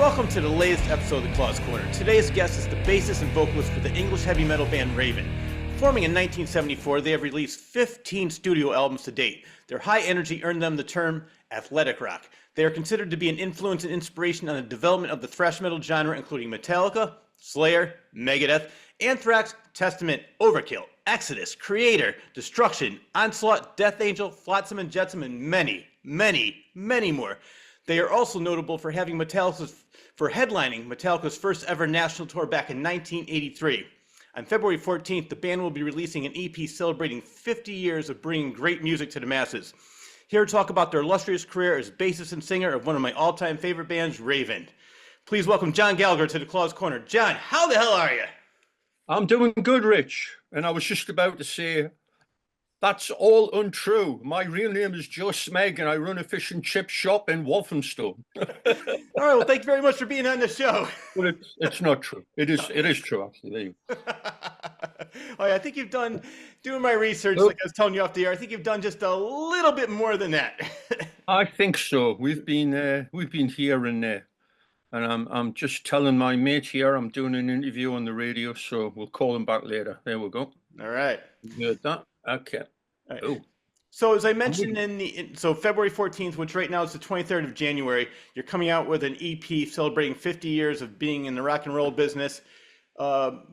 Welcome to the latest episode of The Claw's Corner. Today's guest is the bassist and vocalist for the English heavy metal band RAVEN. Forming in 1974, they have released 15 studio albums to date. Their high energy earned them the term athletic rock. They are considered to be an influence and inspiration on the development of the thrash metal genre, including Metallica, Slayer, Megadeth, Anthrax, Testament, Overkill, Exodus, Creator, Destruction, Onslaught, Death Angel, Flotsam and Jetsam, and many, many, many more. They are also notable for headlining Metallica's first ever national tour back in 1983. On February 14th, the band will be releasing an EP celebrating 50 years of bringing great music to the masses. Here to talk about their illustrious career as bassist and singer of one of my all-time favorite bands, RAVEN. Please welcome John Gallagher to the Claw's Corner. John, how the hell are you? I'm doing good, Rich. And I was just about to say, that's all untrue. My real name is Joe Smeg, and I run a fish and chip shop in Walthamstow. All right, well, thank you very much for being on the show. But it's not true. It is true, actually. Oh, yeah, I think you've done, doing my research, like I was telling you off the air, I think you've done just a little bit more than that. I think so. We've been here and there. And I'm just telling my mate here, I'm doing an interview on the radio, so we'll call him back later. There we go. All right. You heard that? Okay. All right. Oh. So as I mentioned so February 14th, which right now is the 23rd of January, you're coming out with an EP celebrating 50 years of being in the rock and roll business. What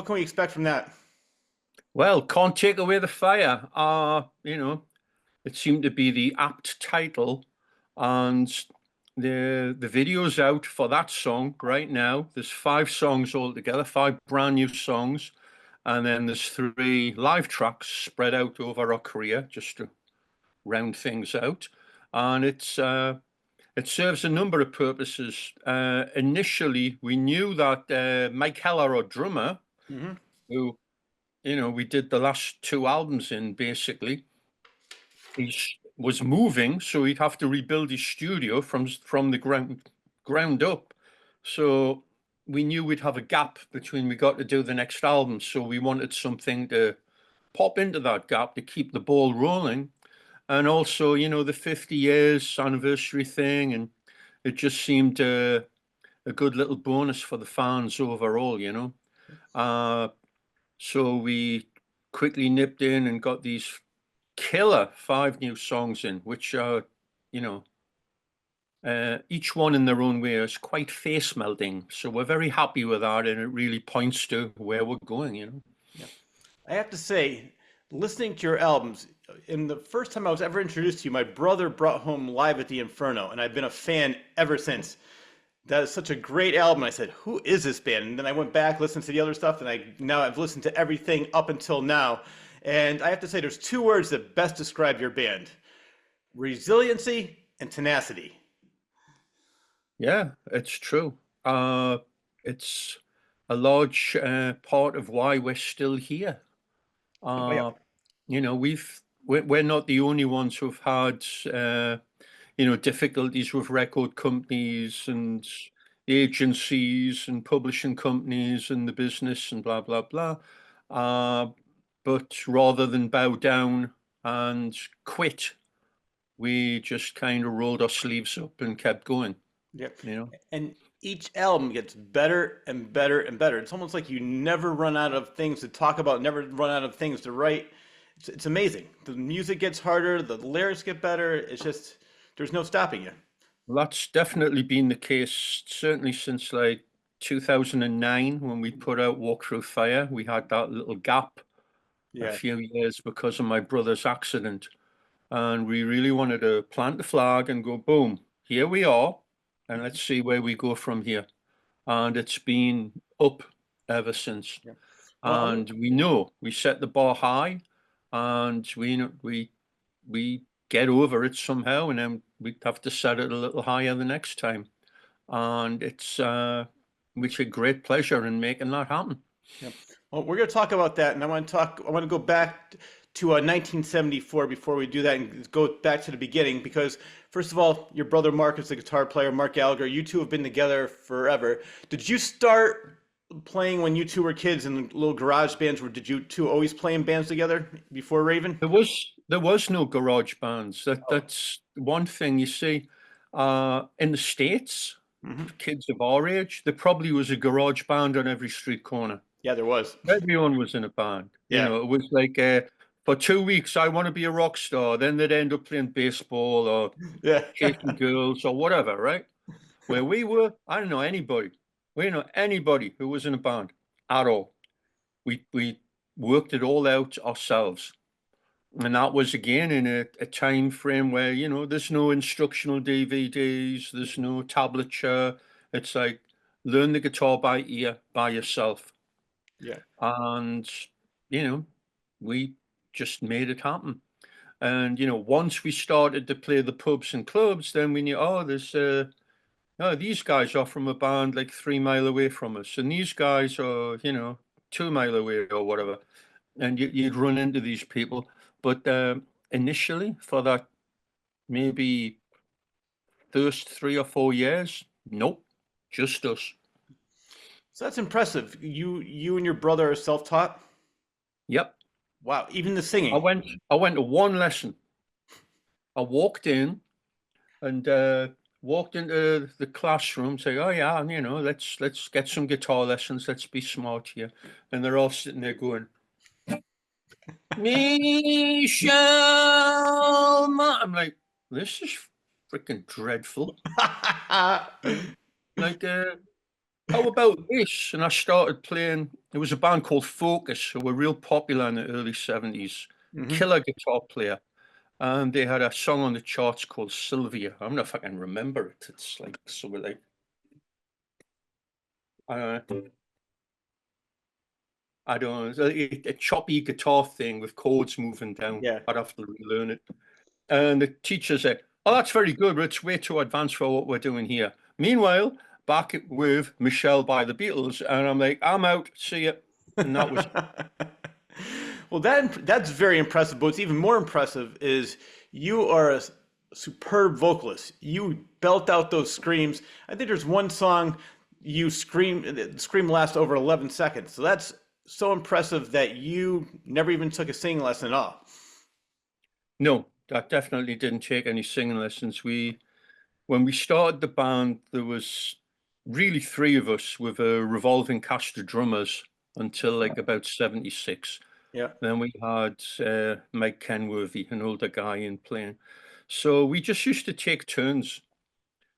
can we expect from that? Well, Can't Take Away the Fire. It seemed to be the apt title, and the video's out for that song right now. There's 5 songs altogether, 5 brand new songs. And then there's 3 live tracks spread out over our career, just to round things out. And it serves a number of purposes. Initially, we knew that Mike Heller, our drummer, who, we did the last 2 albums in, basically, he was moving, so he'd have to rebuild his studio from the ground up. So we knew we'd have a gap between we got to do the next album, so we wanted something to pop into that gap to keep the ball rolling. And also, the 50 years anniversary thing, and it just seemed a good little bonus for the fans overall, So we quickly nipped in and got these killer 5 new songs in, which are, each one in their own way is quite face melting. So we're very happy with that, and it really points to where we're going, Yeah. I have to say, listening to your albums, in the first time I was ever introduced to you, my brother brought home Live at the Inferno, and I've been a fan ever since. That is such a great album. I said, who is this band? And then I went back, listened to the other stuff, and now I've listened to everything up until now. And I have to say, there's 2 words that best describe your band: resiliency and tenacity. Yeah, it's true. It's a large part of why we're still here. We're not the only ones who've had, difficulties with record companies and agencies and publishing companies and the business and blah, blah, blah. But rather than bow down and quit, we just kind of rolled our sleeves up and kept going. Yep. And each album gets better and better and better. It's almost like you never run out of things to talk about, never run out of things to write. It's amazing. The music gets harder, the lyrics get better. It's just, there's no stopping you. Well, that's definitely been the case, certainly since like 2009, when we put out Walk Through Fire. We had that little gap a few years because of my brother's accident. And we really wanted to plant the flag and go, boom, here we are. And let's see where we go from here. And it's been up ever since. Yeah. And we know we set the bar high, and we get over it somehow, and then we have to set it a little higher the next time. And it's we take great pleasure in making that happen. Yeah. Well, we're going to talk about that, and I want to go back to 1974 before we do that, and go back to the beginning, because first of all, your brother Mark is the guitar player, Mark Gallagher. You 2 have been together forever. Did you start playing when you 2 were kids in little garage bands, or did you 2 always play in bands together before RAVEN? There was no garage bands. That's one thing. You see, In the States, Hmm. kids of our age, there probably was a garage band on every street corner. Yeah, there was. Everyone was in a band. You Yeah. know, it was like for 2 weeks, I want to be a rock star. Then they'd end up playing baseball or Yeah. chasing girls or whatever, right? Where we were, I don't know anybody. We didn't know anybody who was in a band at all. We worked it all out ourselves. And that was again in a time frame where, you know, there's no instructional DVDs, there's no tablature. It's like learn the guitar by ear by yourself. Yeah. And, you know, we just made it happen. And, you know, once we started to play the pubs and clubs, then we knew, oh, there's oh, these guys are from a band like 3 mile away from us, and these guys are, you know, 2 mile away or whatever. And you'd run into these people. But initially, for that maybe first 3 or 4 years, nope, just us. So that's impressive. You and your brother are self-taught? Yep. Wow, even the I singing. went I went to one lesson. I walked in and walked into the classroom, say, "Oh yeah, you know, let's get some guitar lessons. Let's be smart here." And they're all sitting there going, "Michelle," I'm like, "This is freaking dreadful." Like, how about this? And I started playing. There was a band called Focus who were real popular in the early 70s. Hmm. Killer guitar player. And they had a song on the charts called Sylvia. I don't know if I can remember it. It's like sort of like uh, I don't know, a choppy guitar thing with chords moving down. Yeah. I'd have to relearn it. And the teacher said, "Oh, that's very good, but it's way too advanced for what we're doing here." Meanwhile, back with Michelle by the Beatles, and I'm like, "I'm out. See ya." And that was Well, that's very impressive. But what's even more impressive is you are a superb vocalist. You belt out those screams. I think there's one song you scream. The scream lasts over 11 seconds. So that's so impressive that you never even took a singing lesson at all. no. That definitely didn't take any singing lessons. When we started the band, there was really three of us with a revolving cast of drummers until like about 76. Yeah. Then we had Mike Kenworthy, an older guy in playing. So we just used to take turns.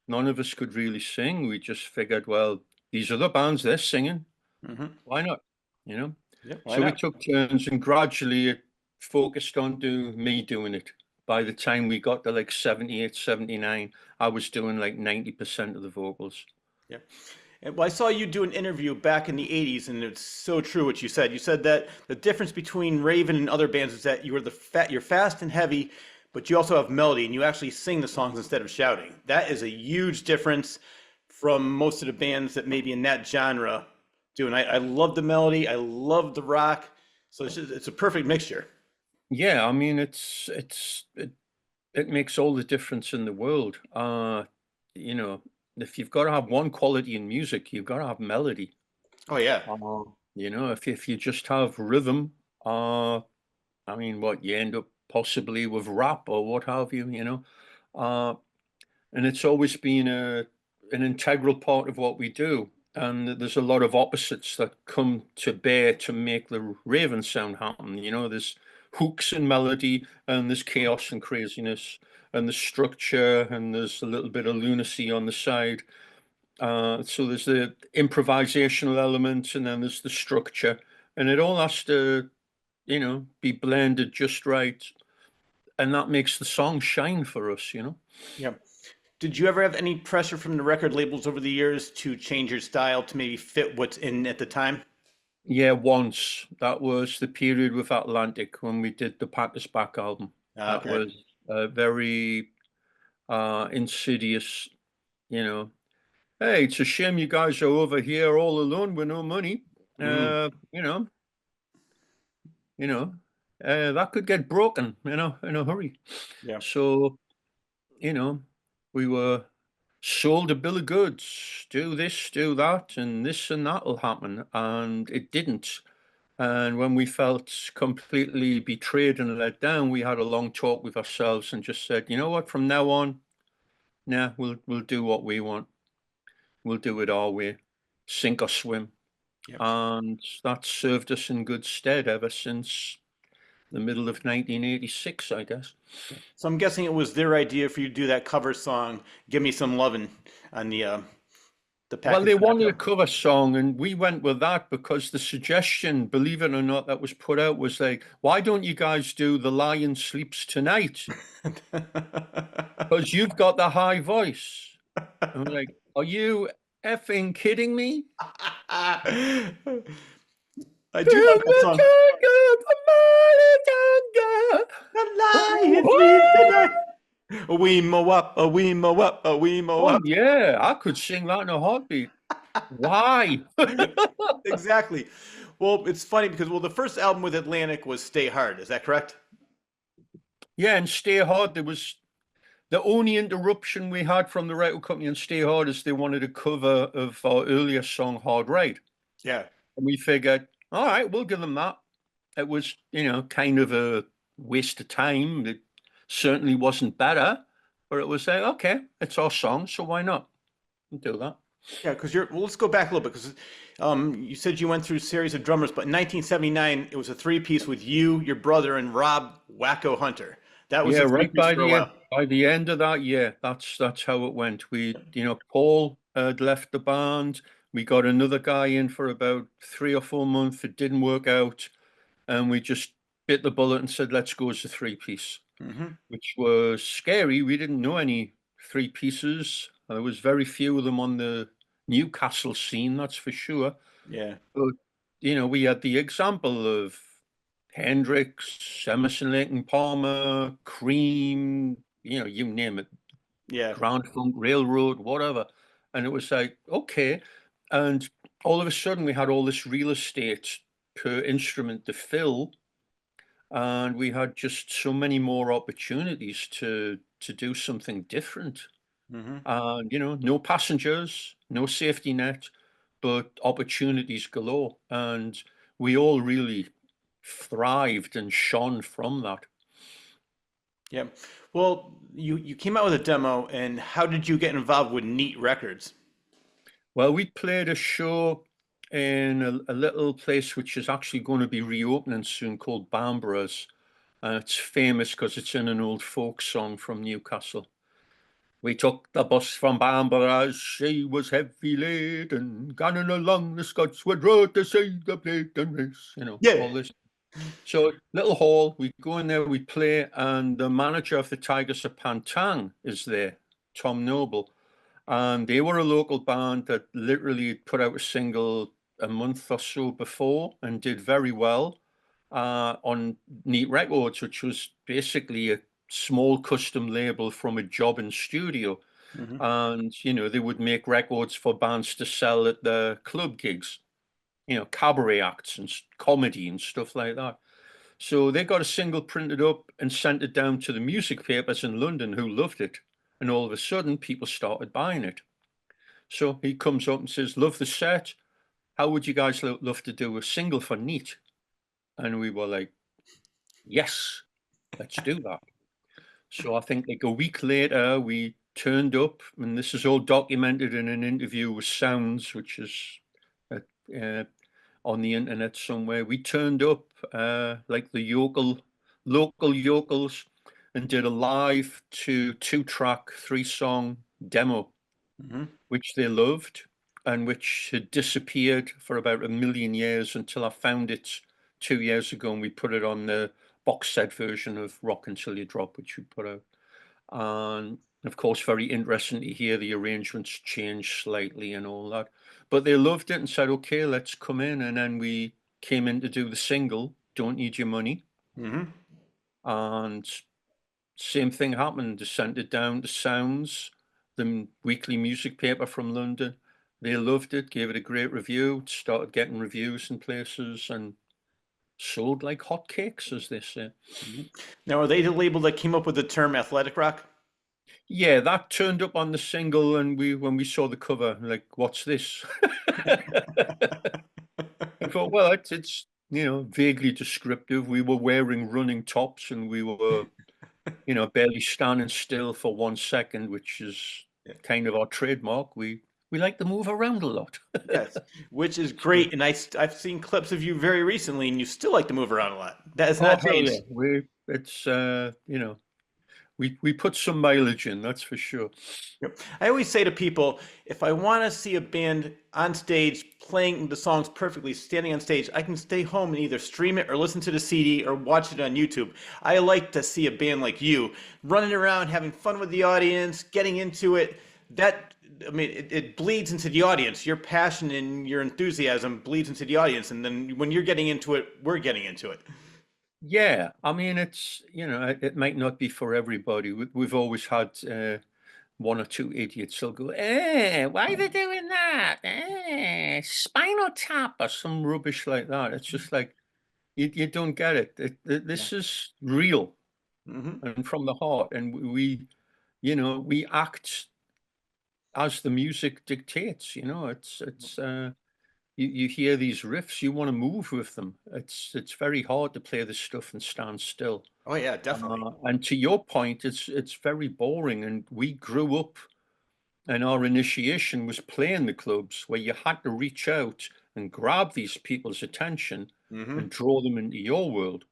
None of us could really sing. We just figured, well, these other bands, they're singing. Hmm. Why not? You know? Yeah. Why So we not? took turns and gradually it focused on me doing it. By the time we got to like 78, 79, I was doing like 90% of the vocals. Yeah. And well, I saw you do an interview back in the 80s, and it's so true what you said. You said that the difference between Raven and other bands is that you're fast and heavy, but you also have melody, and you actually sing the songs instead of shouting. That is a huge difference from most of the bands that maybe in that genre do. And I love the melody, I love the rock, so it's a perfect mixture. Yeah, I mean it makes all the difference in the world. You know, if you've got to have one quality in music, you've got to have melody. Oh yeah. You know, if you just have rhythm, I mean, what you end up possibly with rap or what have you, you know. Uh, and it's always been an integral part of what we do. And there's a lot of opposites that come to bear to make the Raven sound happen. You know, there's hooks and melody, and there's chaos and craziness, and the structure, and there's a little bit of lunacy on the side. So there's the improvisational elements, and then there's the structure, and it all has to, you know, be blended just right, and that makes the song shine for us, you know. Yeah. Did you ever have any pressure from the record labels over the years to change your style to maybe fit what's in at the time? Yeah, once. That was the period with Atlantic when we did the Pat Us Back album. Ah, That okay. was very insidious, you know. Hey, it's a shame you guys are over here all alone with no money. Mm, You know, you know, that could get broken, you know, in a hurry. yeah. So, you know, we were sold a bill of goods, do this, do that, and this and that will happen. And it didn't. And when we felt completely betrayed and let down, we had a long talk with ourselves and just said, you know what, from now on, nah, we'll do what we want. We'll do it our way, sink or swim. Yep. And that served us in good stead ever since the middle of 1986, I guess. So I'm guessing it was their idea for you to do that cover song, "Give Me Some Lovin'" on the Well, package they wanted a tobacco. cover song, and we went with that because the suggestion, believe it or not, that was put out was like, why don't you guys do The Lion Sleeps Tonight? Because you've got the high voice. And we're like, are you effing kidding me? I do like that song. The lion sleeps tonight. A wee mo up, a wee mo up, a wee mo Oh up. yeah, I could sing that in a heartbeat. Why? Exactly. Well, it's funny because the first album with Atlantic was "Stay Hard." Is that correct? Yeah, and Stay Hard, there was the only interruption we had from the record company and Stay Hard is they wanted a cover of our earlier song, Hard Right. Yeah. And we figured, all right, we'll give them that. It was, kind of a waste of time. It certainly wasn't better, but it was like, okay, it's our song, so why not? We'll do that. Yeah, because let's go back a little bit because you said you went through a series of drummers, but in 1979 it was a three-piece with you, your brother, and Rob Wacko Hunter. That was Yeah, a right three-piece for a while. by the end of that year, that's how it went. Paul had left the band. We got another guy in for about 3 or 4 months. It didn't work out, and we just bit the bullet and said, let's go as a three-piece, Hmm. which was scary. We didn't know any three pieces. There was very few of them on the Newcastle scene, that's for sure. Yeah, But we had the example of Hendrix, Emerson, Lake and Palmer, Cream, you name it, yeah. Grand Funk Railroad, whatever. And it was like, okay. And all of a sudden we had all this real estate per instrument to fill, and we had just so many more opportunities to do something different. Hmm. And no passengers, no safety net, but opportunities galore. And we all really thrived and shone from that. Yeah. Well, you came out with a demo, and how did you get involved with Neat Records? Well, we played a show in a little place which is actually going to be reopening soon called Bambora's. And it's famous because it's in an old folk song from Newcastle. We took the bus from Bambora's, she was heavy laden, ganning along the Scotswood Road to see the Bladen race, Yeah. all this. So little hall, we go in there, we play, and the manager of the Tigers of Pantang is there, Tom Noble. And they were a local band that literally put out a single a month or so before and did very well on Neat Records, which was basically a small custom label from a job in studio. Hmm. And, they would make records for bands to sell at the club gigs, cabaret acts and comedy and stuff like that. So they got a single printed up and sent it down to the music papers in London who loved it. And all of a sudden, people started buying it. So he comes up and says, love the set. How would you guys love to do a single for Neat? And we were like, yes, let's do that. So I think like a week later, we turned up, and this is all documented in an interview with Sounds, which is uh, uh, on the internet somewhere. We turned up like the local yokels and did a live to 2-track, 3-song demo, Hmm. which they loved and which had disappeared for about a million years until I found it 2 years ago, and we put it on the box set version of Rock Until You Drop, which we put out. And of course, very interesting to hear the arrangements change slightly and all that. But they loved it and said, okay, let's come in. And then we came in to do the single, Don't Need Your Money. Hmm. And same thing happened. They sent it down to Sounds, the weekly music paper from London. They loved it, gave it a great review, started getting reviews in places and sold like hotcakes, as they say. Hmm. Now, are they the label that came up with the term athletic rock? Yeah, that turned up on the single, and when we saw the cover, like, what's this? I thought, well, it's vaguely descriptive. We were wearing running tops, and we were barely standing still for 1 second, which is Yeah. kind of our trademark. We like to move around a lot. Yes, which is So, great. And I've seen clips of you very recently, and you still like to move around a lot. That has oh not hell yeah, changed. we put some mileage in, that's for sure. Yep. I always say to people, if I want to see a band on stage playing the songs perfectly, standing on stage, I can stay home and either stream it or listen to the CD or watch it on YouTube. I like to see a band like you running around, having fun with the audience, getting into it. That, I mean, it bleeds into the audience. Your passion and your enthusiasm bleeds into the audience. And then when you're getting into it, we're getting into it. Yeah, I mean, it might not be for everybody. We've always had one or two idiots who'll go, why are they doing that? Spinal Tap or some rubbish like that. It's just like, you don't get it. Yeah. This is real Hmm. and from the heart. And we act as the music dictates, you hear these riffs, you want to move with them. It's very hard to play this stuff and stand still. Oh yeah, definitely. And to your point, it's very boring. And we grew up, and our initiation was playing the clubs where you had to reach out and grab these people's attention and Hmm. draw them into your world.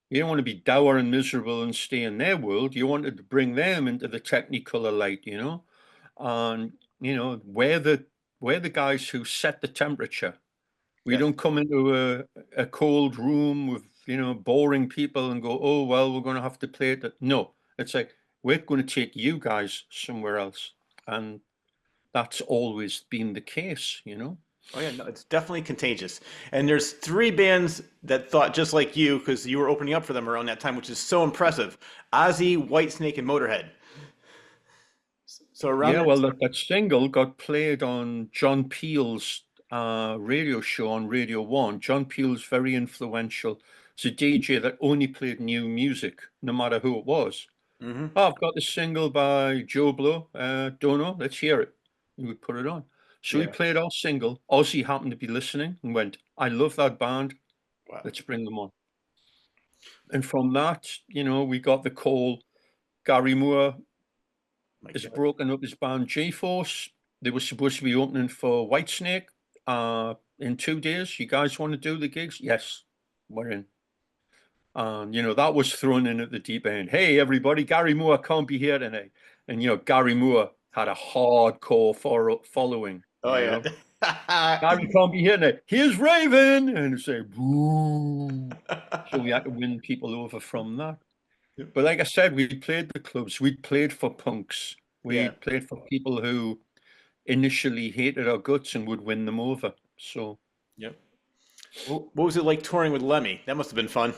You don't want to be dour and miserable and stay in their world. You wanted to bring them into the technicolor light. And we're the guys who set the temperature. We Yes. don't come into a cold room with, boring people and go, oh, well, we're going to have to play it. No, it's like, we're going to take you guys somewhere else. And that's always been the case. Oh yeah, no, it's definitely contagious. And there's three bands that thought just like you because you were opening up for them around that time, which is so impressive. Ozzy, Whitesnake, and Motorhead. So around Yeah, that well, time. that single got played on John Peel's radio show on Radio 1. John Peel's very influential. It's a DJ that only played new music, no matter who it was. Hmm. Oh, I've got this single by Joe Blow. Don't know. Let's hear it. And we put it on. So we Yeah. played our single. Ozzy happened to be listening and went, I love that band. Wow. Let's bring them on. And from that, we got the call. Gary Moore My has God. broken up his band G-Force. They were supposed to be opening for Whitesnake in 2 days. You guys want to do the gigs? Yes, we're in. And that was thrown in at the deep end. Hey, everybody, Gary Moore can't be here tonight. And Gary Moore had a hardcore following. Oh yeah. Gary can't be here tonight. Here's Raven, and say boo. So we had to win people over from that. But like I said, we played the clubs. We played for punks. We Yeah. played for people who initially hated our guts and would win them over. So Yep. What was it like touring with Lemmy? That must have been fun.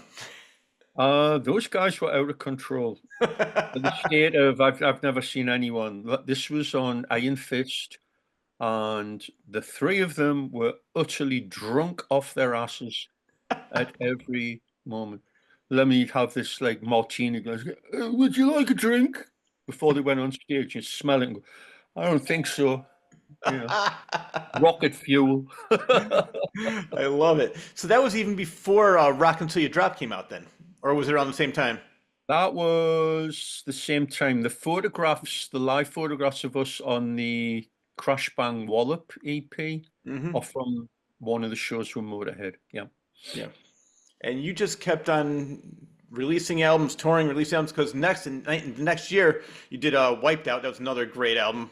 those guys were out of control. The state of I've never seen anyone. This was on Iron Fist, and the three of them were utterly drunk off their asses at every moment. Let me have this like martini glass. Would you like a drink? Before they went on stage and smell it and go, I don't think so. Rocket fuel. I love it. So that was even before Rock Until You Drop came out then, or was it around the same time? That was the same time. The live photographs of us on the Crash Bang Wallop EP Hmm. are from one of the shows from Motorhead. Yeah. Yeah. And you just kept on releasing albums, touring, releasing albums, because the next year you did Wiped Out. That was another great album.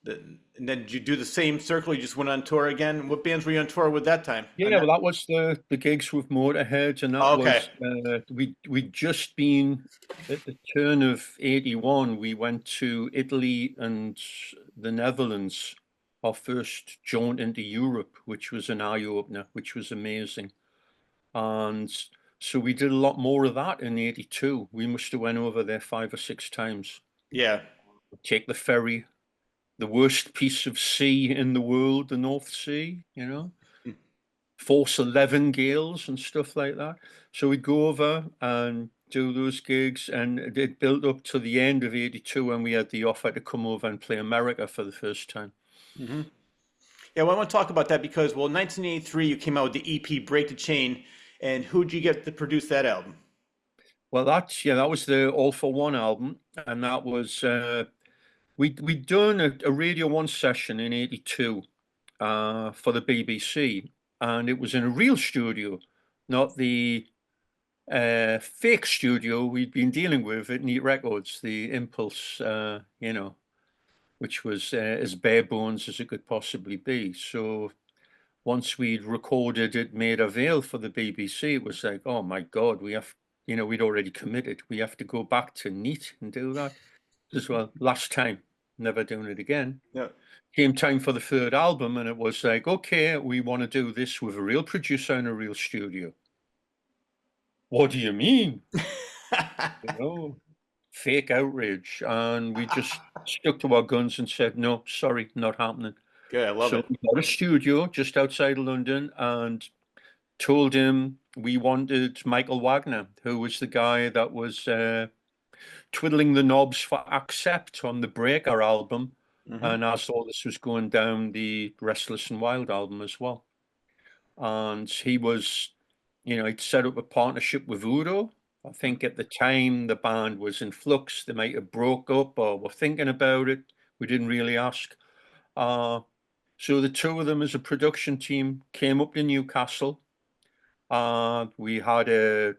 And then did you do the same circle? You just went on tour again. What bands were you on tour with that time? Yeah, well, that was the gigs with Motorhead, and that Oh, okay. was we'd just been at the turn of '81. We went to Italy and the Netherlands, our first jaunt into Europe, which was an eye opener, which was amazing. And so we did a lot more of that in '82. We must have went over there 5 or 6 times. Yeah. Take the ferry, the worst piece of sea in the world, the North Sea. Force 11 gales and stuff like that. So we'd go over and do those gigs, and it built up to the end of '82 when we had the offer to come over and play America for the first time. Hmm. Yeah, well, I want to talk about that because, well, in 1983 you came out with the EP Break the Chain, and who'd you get to produce that album? Well, that was the All for One album, and that was we'd done a Radio One session in '82 for the BBC, and it was in a real studio, not the fake studio we'd been dealing with at Neat Records, the Impulse, which was as bare bones as it could possibly be. So once we'd recorded it, made avail for the BBC, it was like, oh my God, we'd already committed. We have to go back to Neat and do that as well. Last time, never doing it again. Yeah. Came time for the third album, and it was like, okay, we want to do this with a real producer in a real studio. What do you mean? Fake outrage. And we just stuck to our guns and said, no, sorry, not happening. Good, I love So it. we got a studio just outside of London and told him we wanted Michael Wagner, who was the guy that was twiddling the knobs for Accept on the Breaker album. And as all this was going down, the Restless and Wild album as well. And he was, he'd set up a partnership with Udo. I think at the time the band was in flux. They might have broke up or were thinking about it. We didn't really ask. So the two of them as a production team came up to Newcastle. We had a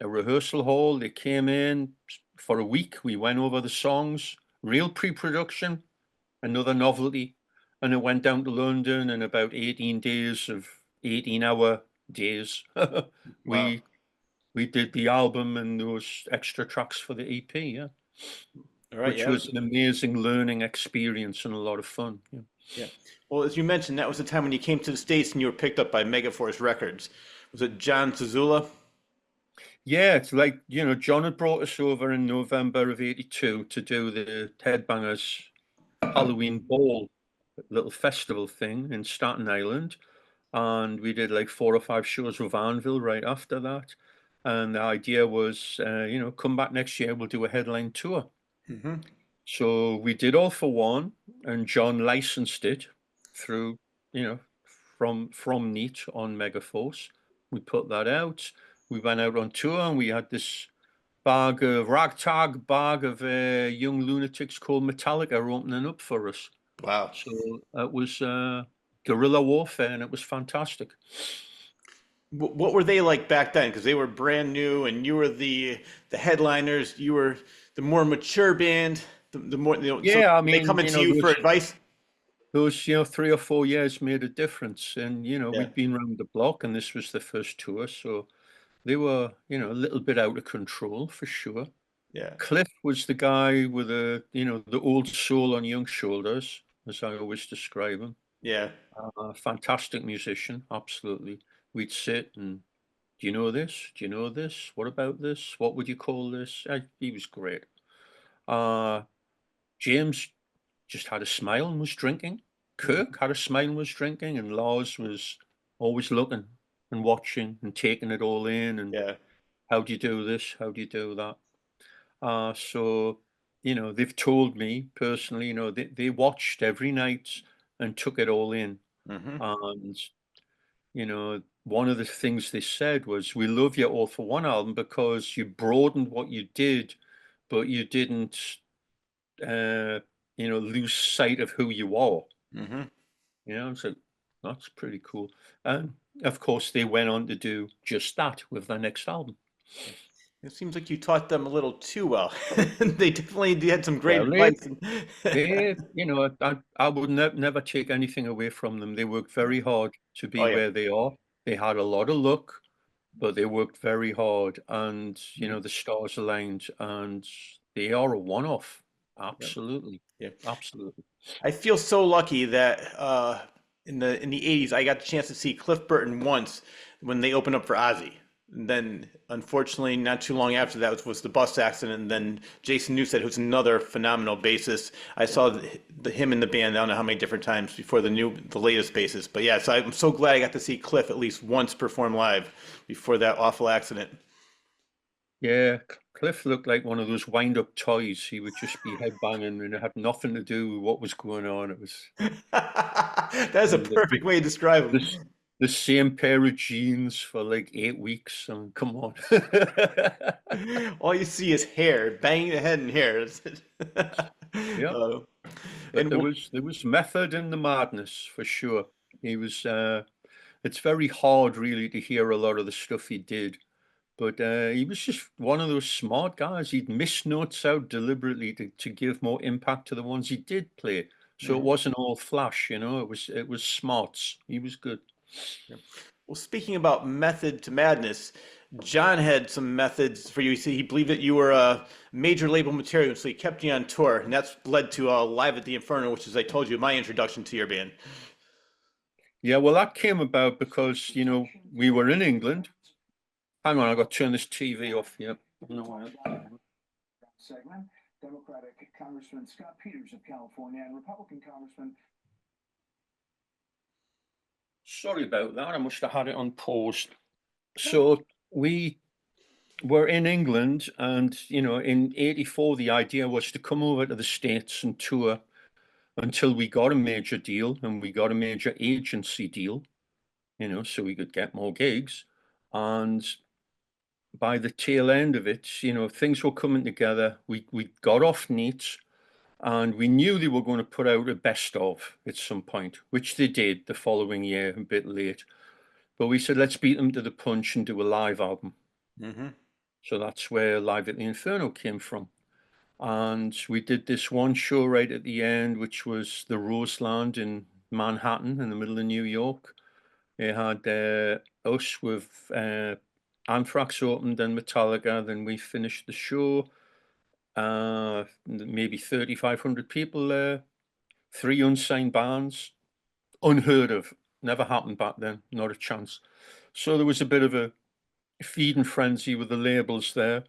rehearsal hall. They came in for a week. We went over the songs, real pre-production, another novelty. And it went down to London in about 18 days of 18-hour days. Wow. We did the album and those extra tracks for the EP, yeah. All right, Which was an amazing learning experience and a lot of fun. Yeah. Yeah. Well, as you mentioned, that was the time when you came to the States and you were picked up by Megaforce Records. Was it John Zazula? Yeah, it's like, John had brought us over in November of '82 to do the Headbangers Halloween Ball, little festival thing in Staten Island. And we did like 4 or 5 shows with Anvil right after that. And the idea was, come back next year, we'll do a headline tour. So we did All for One, and John licensed it through, from Neat on Megaforce. We put that out. We went out on tour, and we had this ragtag bag of young lunatics called Metallica opening up for us. Wow. So it was guerrilla warfare, and it was fantastic. What were they like back then? Because they were brand new, and you were the headliners. You were the more mature band. The more, Yeah, so I mean, they come into you for advice. Those 3 or 4 years made a difference, and we'd been around the block, and this was the first tour, so they were a little bit out of control for sure. Yeah. Cliff was the guy with the old soul on young shoulders, as I always describe him. Yeah. Fantastic musician, absolutely. We'd sit and, do you know this? Do you know this? What about this? What would you call this? He was great. James just had a smile and was drinking. Kirk had a smile and was drinking, and Lars was always looking and watching and taking it all in. And how do you do this? How do you do that? So, they've told me personally, they watched every night and took it all in. And, one of the things they said was, we love your All for One album because you broadened what you did, but you didn't, lose sight of who you are. So that's pretty cool. And of course, they went on to do just that with their next album. It seems like you taught them a little too well. They definitely had some great advice. I would never take anything away from them. They worked very hard to be where they are. They had a lot of luck, but they worked very hard, and the stars aligned, and they are a one-off. Absolutely. Yeah. Absolutely. I feel so lucky that in the '80s I got the chance to see Cliff Burton once when they opened up for Ozzy. And then, unfortunately, not too long after that was the bus accident. And then Jason Newsted, who's another phenomenal bassist. I saw him in the band, I don't know how many different times before the latest bassist. But yeah, so I'm so glad I got to see Cliff at least once perform live before that awful accident. Yeah, Cliff looked like one of those wind-up toys. He would just be headbanging, and it had nothing to do with what was going on. It was That's a perfect way to describe him. the same pair of jeans for like 8 weeks. Come on. All you see is hair, banging the head in hair. Yeah, Uh, but and there was method in the madness for sure. He was it's very hard really to hear a lot of the stuff he did, but he was just one of those smart guys. He'd miss notes out deliberately to give more impact to the ones he did play. So it Mhm. wasn't all flash, it was smarts. He was good. Well, speaking about method to madness, John had some methods for you. He believed that you were a major label material, so he kept you on tour, and that's led to Live at the Inferno, which, as I told you, my introduction to your band. Yeah, well, that came about because, we were in England. Hang on, I got to turn this TV off. Yep. Segment, Democratic Congressman Scott Peters of California and Republican Congressman. Sorry about that. I must have had it on pause. So we were in England, and in '84, the idea was to come over to the States and tour until we got a major deal, and we got a major agency deal, so we could get more gigs. And by the tail end of it, things were coming together. We got off neat, and we knew they were going to put out a best of at some point, which they did the following year, a bit late. But we said, let's beat them to the punch and do a live album. Hmm. So that's where Live at the Inferno came from. And we did this one show right at the end, which was the Roseland in Manhattan in the middle of New York. It had us with Anthrax opened, then Metallica, then we finished the show. Maybe 3,500 people there, 3 unsigned bands, unheard of, never happened back then, not a chance. So there was a bit of a feeding frenzy with the labels there.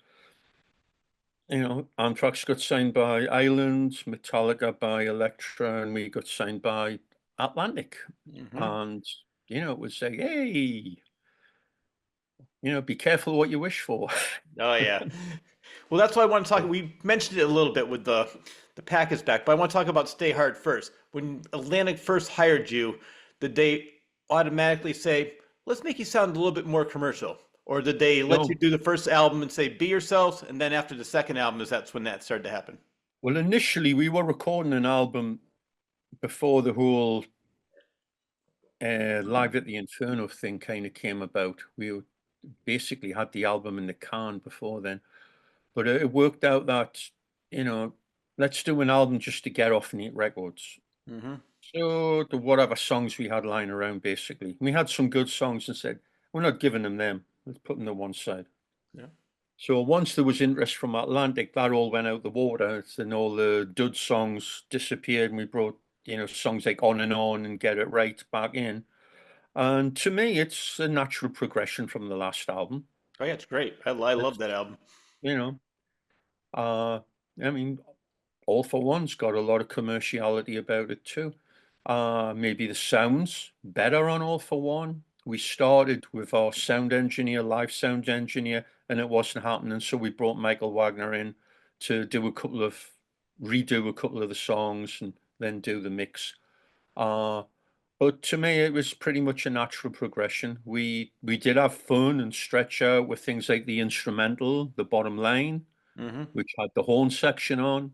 Anthrax got signed by Island, Metallica by Elektra, and we got signed by Atlantic. Hmm. And, it was like, hey, be careful what you wish for. Oh yeah. Well, that's why I want to talk. We mentioned it a little bit with the package back, but I want to talk about Stay Hard first. When Atlantic first hired you, did they automatically say, "Let's make you sound a little bit more commercial," or did they let you No, do the first album and say, "Be yourselves," and then after the second album, that's when that started to happen? well, initially we were recording an album before the whole Live at the Inferno thing kind of came about. Basically had the album in the can before then, but it worked out that, you know, let's do an album just to get off Neat Records. Hmm. So the whatever songs we had lying around, basically, we had some good songs and said, we're not giving them. Let's put them to one side. Yeah. So once there was interest from Atlantic, that all went out the water, and all the dud songs disappeared, and we brought, songs like On and Get It Right back in. And to me, it's a natural progression from the last album. Oh yeah, it's great. I love It's, that album. you know, uh, I mean, All for One's got a lot of commerciality about it too. Maybe the sounds better on All for One. We started with our sound engineer, live sound engineer, and it wasn't happening. So we brought Michael Wagner in to redo a couple of the songs and then do the mix. Uh, but to me, it was pretty much a natural progression. We did have fun and stretch out with things like the instrumental, the bottom line, Hmm. which had the horn section on,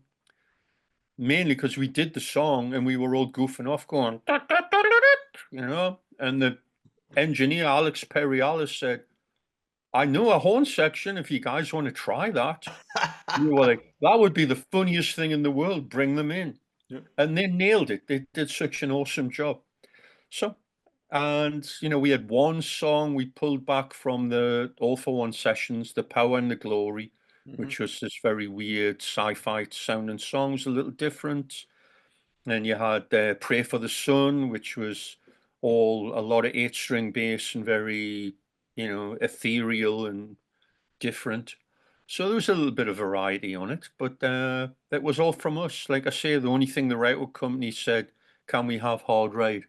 mainly because we did the song and we were all goofing off going, and the engineer, Alex Perialis, said, I know a horn section if you guys want to try that. We were like, that would be the funniest thing in the world. Bring them in. Yeah. And they nailed it. They did such an awesome job. So, and we had one song we pulled back from the All for One sessions, The Power and the Glory, Hmm. which was this very weird sci-fi sounding songs, a little different. Then you had Pray for the Sun, which was all a lot of 8-string bass and very, ethereal and different. So there was a little bit of variety on it, but that was all from us. Like I say, the only thing the record company said, can we have Hard Ride?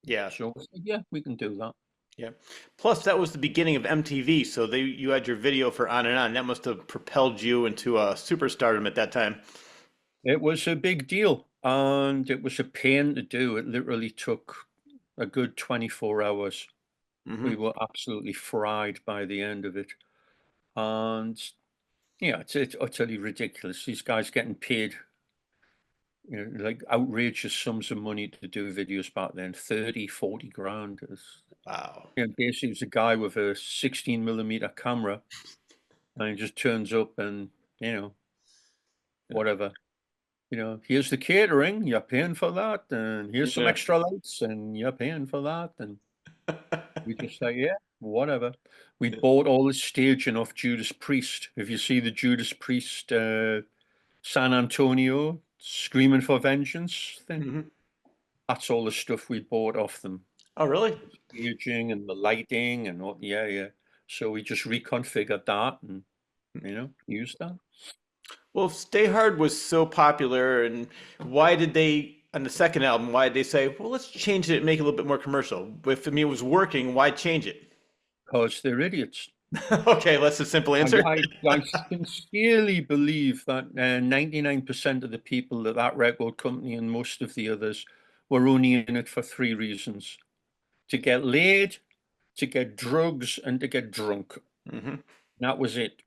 Yeah. So I said, yeah, we can do that. Yeah. Plus, that was the beginning of MTV, so you had your video for On and On. That must have propelled you into superstardom at that time. It was a big deal, and it was a pain to do. It literally took a good 24 hours. Hmm. We were absolutely fried by the end of it. And yeah, it's utterly ridiculous. These guys getting paid, like outrageous sums of money to do videos back then, 30, 40 grand. Wow. Basically, it was a guy with a 16mm camera, and he just turns up and, you know, whatever. Here's the catering, you're paying for that, and here's some Yeah. extra lights, and you're paying for that. And we just like, yeah, whatever. We bought all the staging off Judas Priest. If you see the Judas Priest San Antonio Screaming for Vengeance thing, Hmm. that's all the stuff we bought off them. Oh, really? Staging and the lighting and all, yeah, yeah. So we just reconfigured that and, used that. Well, if Stay Hard was so popular, and why did they, on the second album, why did they say, well, let's change it and make it a little bit more commercial? If, I mean, it was working, why change it? Because they're idiots. Okay, that's a simple I, answer. I sincerely believe that 99% of the people at that record company and most of the others were only in it for three reasons: to get laid, to get drugs, and to get drunk. Hmm. That was it.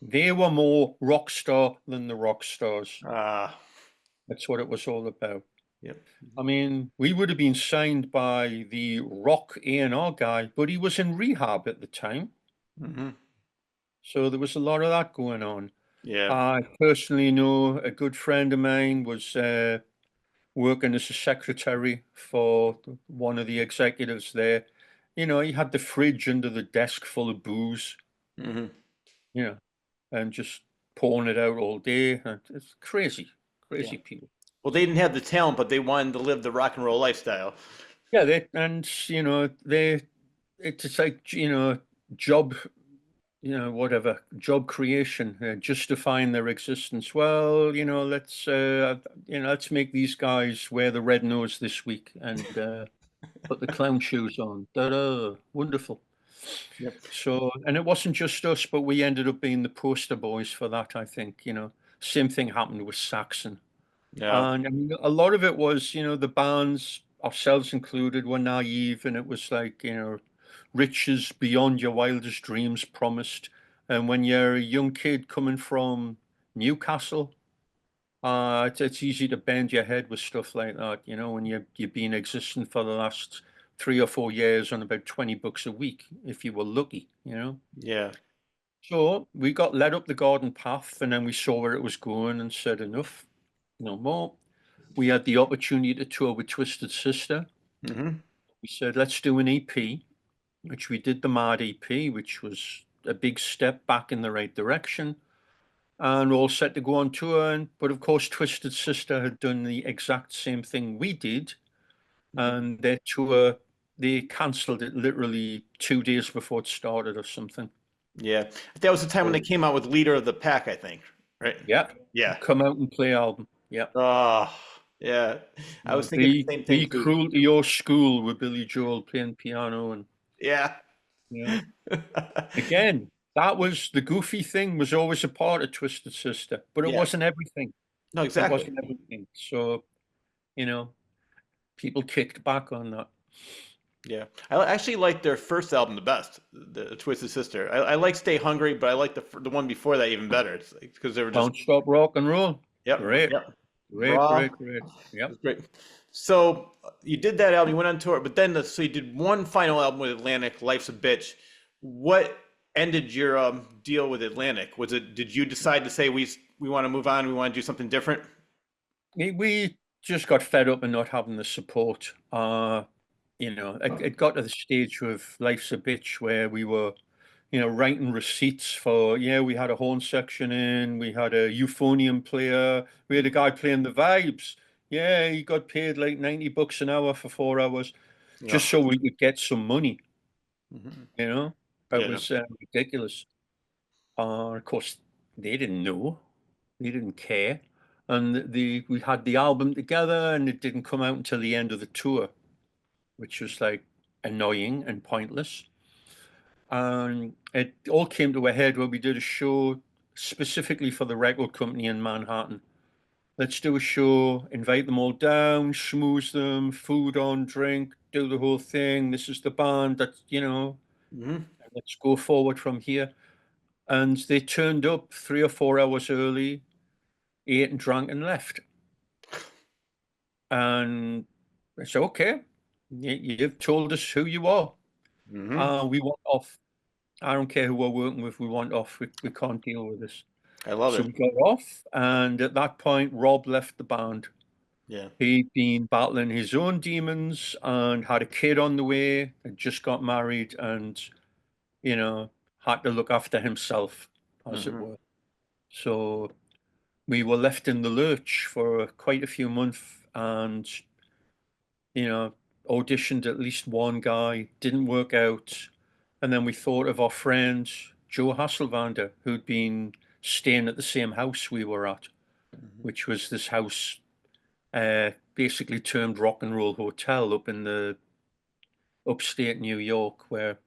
They were more rock star than the rock stars. Ah, That's what it was all about. yep. I mean, we would have been signed by the rock A&R guy, but he was in rehab at the time. Hmm. So there was a lot of that going on. Yeah. I personally know a good friend of mine was working as a secretary for one of the executives there. He had the fridge under the desk full of booze, Hmm. you know, and just pouring it out all day. And it's crazy, Yeah. crazy people. Well, they didn't have the talent, but they wanted to live the rock and roll lifestyle. Yeah, it's like, job, whatever, job creation, justifying their existence. Well, let's make these guys wear the red nose this week and put the clown shoes on. Da-da, wonderful. Yep. So, and it wasn't just us, but we ended up being the poster boys for that, I think. Same thing happened with Saxon. Yeah. And I mean, a lot of it was, the bands, ourselves included, were naive, and it was like, riches beyond your wildest dreams promised. And when you're a young kid coming from Newcastle, it's easy to bend your head with stuff like that, when you've been existing for the last 3 or 4 years on about $20 a week, if you were lucky. Yeah. So we got led up the garden path, and then we saw where it was going and said, enough, no more. We had the opportunity to tour with Twisted Sister. Hmm. We said, let's do an EP, which we did, the Mad EP, which was a big step back in the right direction. And all set to go on tour. But of course, Twisted Sister had done the exact same thing we did. And their tour, they cancelled it literally 2 days before it started or something. Yeah. That was the time when they So, came out with Leader of the Pack, I think. Right? yeah, Yeah. come out and play album. Yeah. Oh, yeah. I was thinking Be the same thing be too. cruel to your school with Billy Joel playing piano and Yeah. you know again, that was the goofy thing was always a part of Twisted Sister, but it Yeah. wasn't everything. No, It exactly. wasn't everything. So, you know, people kicked back on that. Yeah. I actually like their first album the best, the Twisted Sister. I like Stay Hungry, but I like the one before that even better. It's like because they were just Don't stop rock and roll. yep, Great, yep, great, raw. great, great. It Yep. was great. So you did that album, you went on tour, but then so you did one final album with Atlantic, Life's a Bitch. What ended your deal with Atlantic? Was it did you decide to say we want to move on, we want to do something different? We just got fed up and not having the support. It got to the stage with Life's a Bitch where we were, writing receipts for, yeah, we had a horn section in, we had a euphonium player, we had a guy playing the vibes. Yeah, he got paid like $90 an hour for 4 hours Yeah. just so we could get some money, Mhm. you know? It Yeah. was ridiculous. Of course, they didn't know, they didn't care. And we had the album together and it didn't come out until the end of the tour, which was like annoying and pointless. And it all came to a head where we did a show specifically for the record company in Manhattan. Let's do a show, invite them all down, schmooze them, food on, drink. do the whole thing. This is the band that, Hmm. let's go forward from here. And they turned up 3 or 4 hours early, ate and drank and left. And I said, okay, you've told us who you are. Hmm. We want off. I don't care who we're working with. We want off. We can't deal with this. I love So it. we got off. And at that point, Rob left the band. Yeah. He'd been battling his own demons and had a kid on the way, had just got married and, you know, had to look after himself, as it Hmm. were. So we were left in the lurch for quite a few months and, auditioned at least one guy, didn't work out. And then we thought of our friend, Joe Hasselvander, who'd been staying at the same house we were at, which was this house basically termed Rock and Roll Hotel up in the upstate New York, where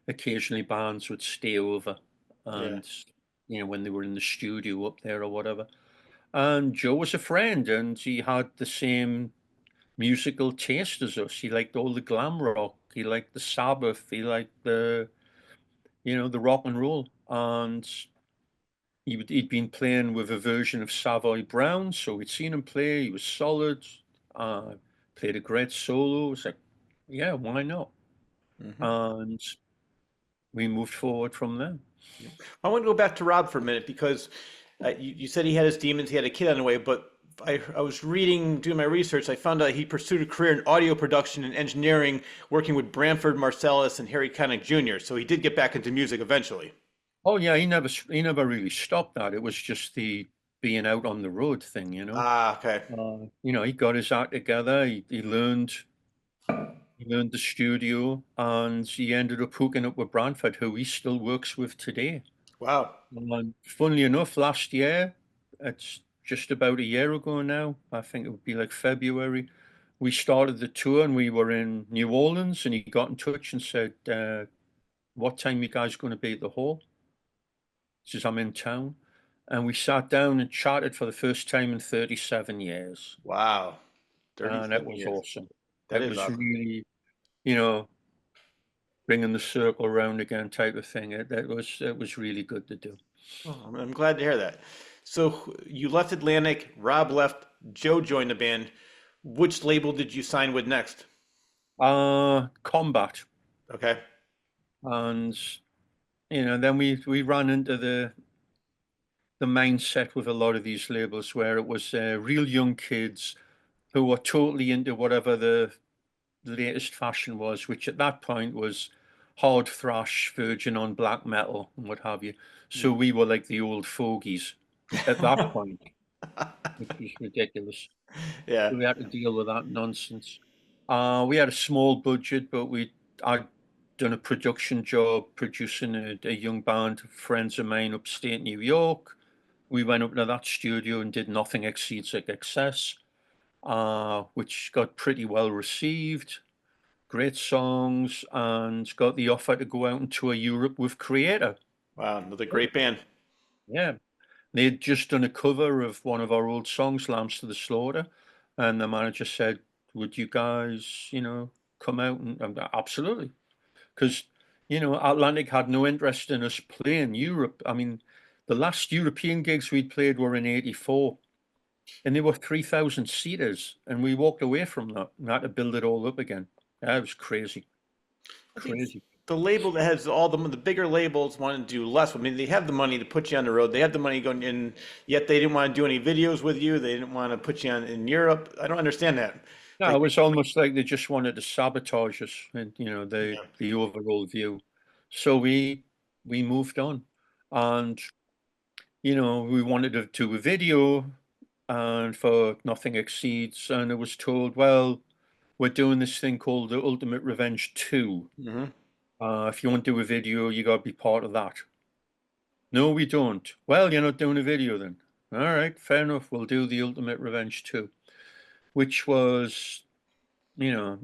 occasionally bands would stay over, Yeah. and when they were in the studio up there or whatever. And Joe was a friend, and he had the same musical taste as us. He liked all the glam rock. He liked the Sabbath. He liked the rock and roll, and he'd been playing with a version of Savoy Brown, so we'd seen him play. He was solid. Uh, Played a great solo. It was like, yeah, why not? Hmm. And we moved forward from there. I want to go back to Rob for a minute because you said he had his demons, he had a kid on the way, but I was doing my research. I found out he pursued a career in audio production and engineering, working with Branford Marsalis and Harry Connick Jr. So he did get back into music eventually. Oh yeah, he never really stopped that. It was just the being out on the road thing. Ah, okay. He got his act together. He learned the studio, and he ended up hooking up with Branford, who he still works with today. Wow. And funnily enough, last year, it's just about a year ago now, I think it would be like February, we started the tour and we were in New Orleans, and he got in touch and said, what time you guys going to be at the hall? He says, I'm in town. And we sat down and chatted for the first time in 37 years. Wow. And it 37 was years. awesome. That It is was awesome. really, you know, bringing the circle around again type of thing. It was really good to do. Oh, I'm glad to hear that. So you left Atlantic, Rob left, Joe joined the band. Which label did you sign with next? Combat. Okay. And then we ran into the mindset with a lot of these labels where it was real young kids who were totally into whatever the latest fashion was, which at that point was hard thrash, Virgin on black metal, and what have you. So we were like the old fogies at that point, which was ridiculous. Yeah. So we had to deal with that nonsense. We had a small budget, but I'd done a production job producing a young band of friends of mine upstate New York. We went up to that studio and did Nothing Exceeds Excess, which got pretty well received. Great songs, and got the offer to go out and tour Europe with Creator. Wow, another great band. Yeah, they'd just done a cover of one of our old songs, Lambs to the Slaughter, and the manager said, would you guys, come out? And I'm like, absolutely. Because, Atlantic had no interest in us playing Europe. I mean, the last European gigs we'd played were in '84, and they were 3,000 seaters, and we walked away from that and had to build it all up again. That was crazy, I think crazy. the label that has all the bigger labels want to do less. I mean, they have the money to put you on the road. They have the money going in, yet they didn't want to do any videos with you. They didn't want to put you on in Europe. I don't understand that. No, Like, it was almost like they just wanted to sabotage us and the yeah. the overall view. So we moved on, and we wanted to do a video, and for Nothing Exceeds, and it was told, well, we're doing this thing called the Ultimate Revenge 2. Hmm. If you want to do a video, you got to be part of that. No, we don't. Well, you're not doing a video then. All right, fair enough. We'll do the Ultimate Revenge 2, which was, you know,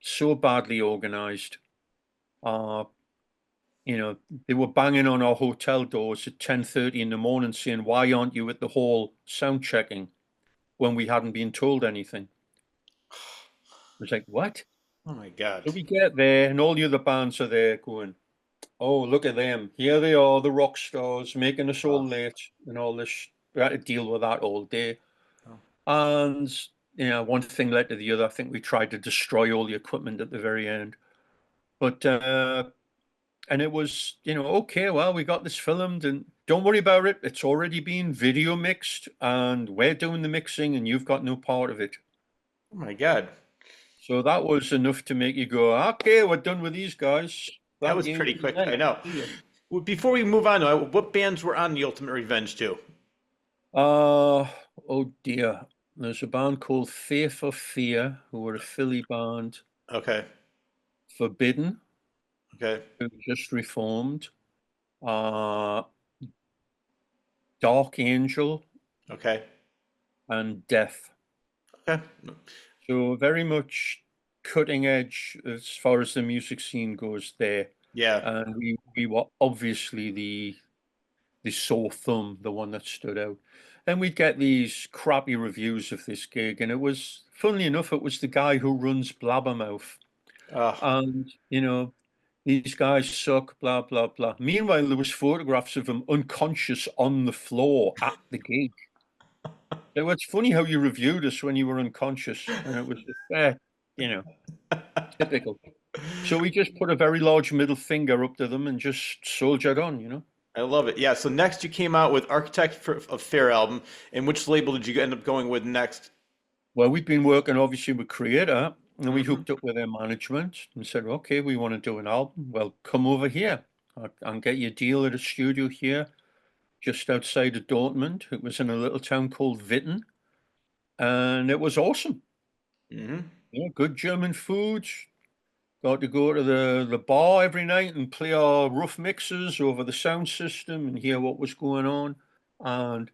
so badly organized. Uh, they were banging on our hotel doors at 10:30 in the morning saying, why aren't you at the hall sound checking when we hadn't been told anything? I was like, what? Oh my God. So we get there, and all the other bands are there going, "Oh, look at them! Here they are, the rock stars, making us all Oh, late and all this." We had to deal with that all day, oh. and one thing led to the other. I think we tried to destroy all the equipment at the very end, but and it was, okay, well, we got this filmed, and don't worry about it. It's already been video mixed, and we're doing the mixing, and you've got no part of it. Oh my God. So that was enough to make you go, okay, we're done with these guys. That Thank was you. pretty Good quick. I night. know. See ya. Well, before we move on, though, what bands were on the Ultimate Revenge too? Oh dear. There's a band called Fear for Fear, who were a Philly band. Okay. Forbidden, Okay. who just reformed. Uh, Dark Angel Okay. and Death. Okay. So very much cutting edge as far as the music scene goes there. Yeah. And we were obviously the sore thumb, the one that stood out. And we'd get these crappy reviews of this gig, and it was, funnily enough, it was the guy who runs Blabbermouth. Oh, And, these guys suck, blah, blah, blah. Meanwhile, there was photographs of him unconscious on the floor at the gig. So it's funny how you reviewed us when you were unconscious, and it was just, you know, typical. So we just put a very large middle finger up to them and just soldiered on. I love it. Yeah. So next you came out with of Fair album, and which label did you end up going with next? Well, we've been working obviously with Creator, and we Hmm. hooked up with their management and said, okay, we want to do an album. Well, come over here and get your deal at a studio here just outside of Dortmund. It was in a little town called Witten, and it was awesome. Hmm. Good German food. Got to go to the bar every night and play our rough mixes over the sound system and hear what was going on, and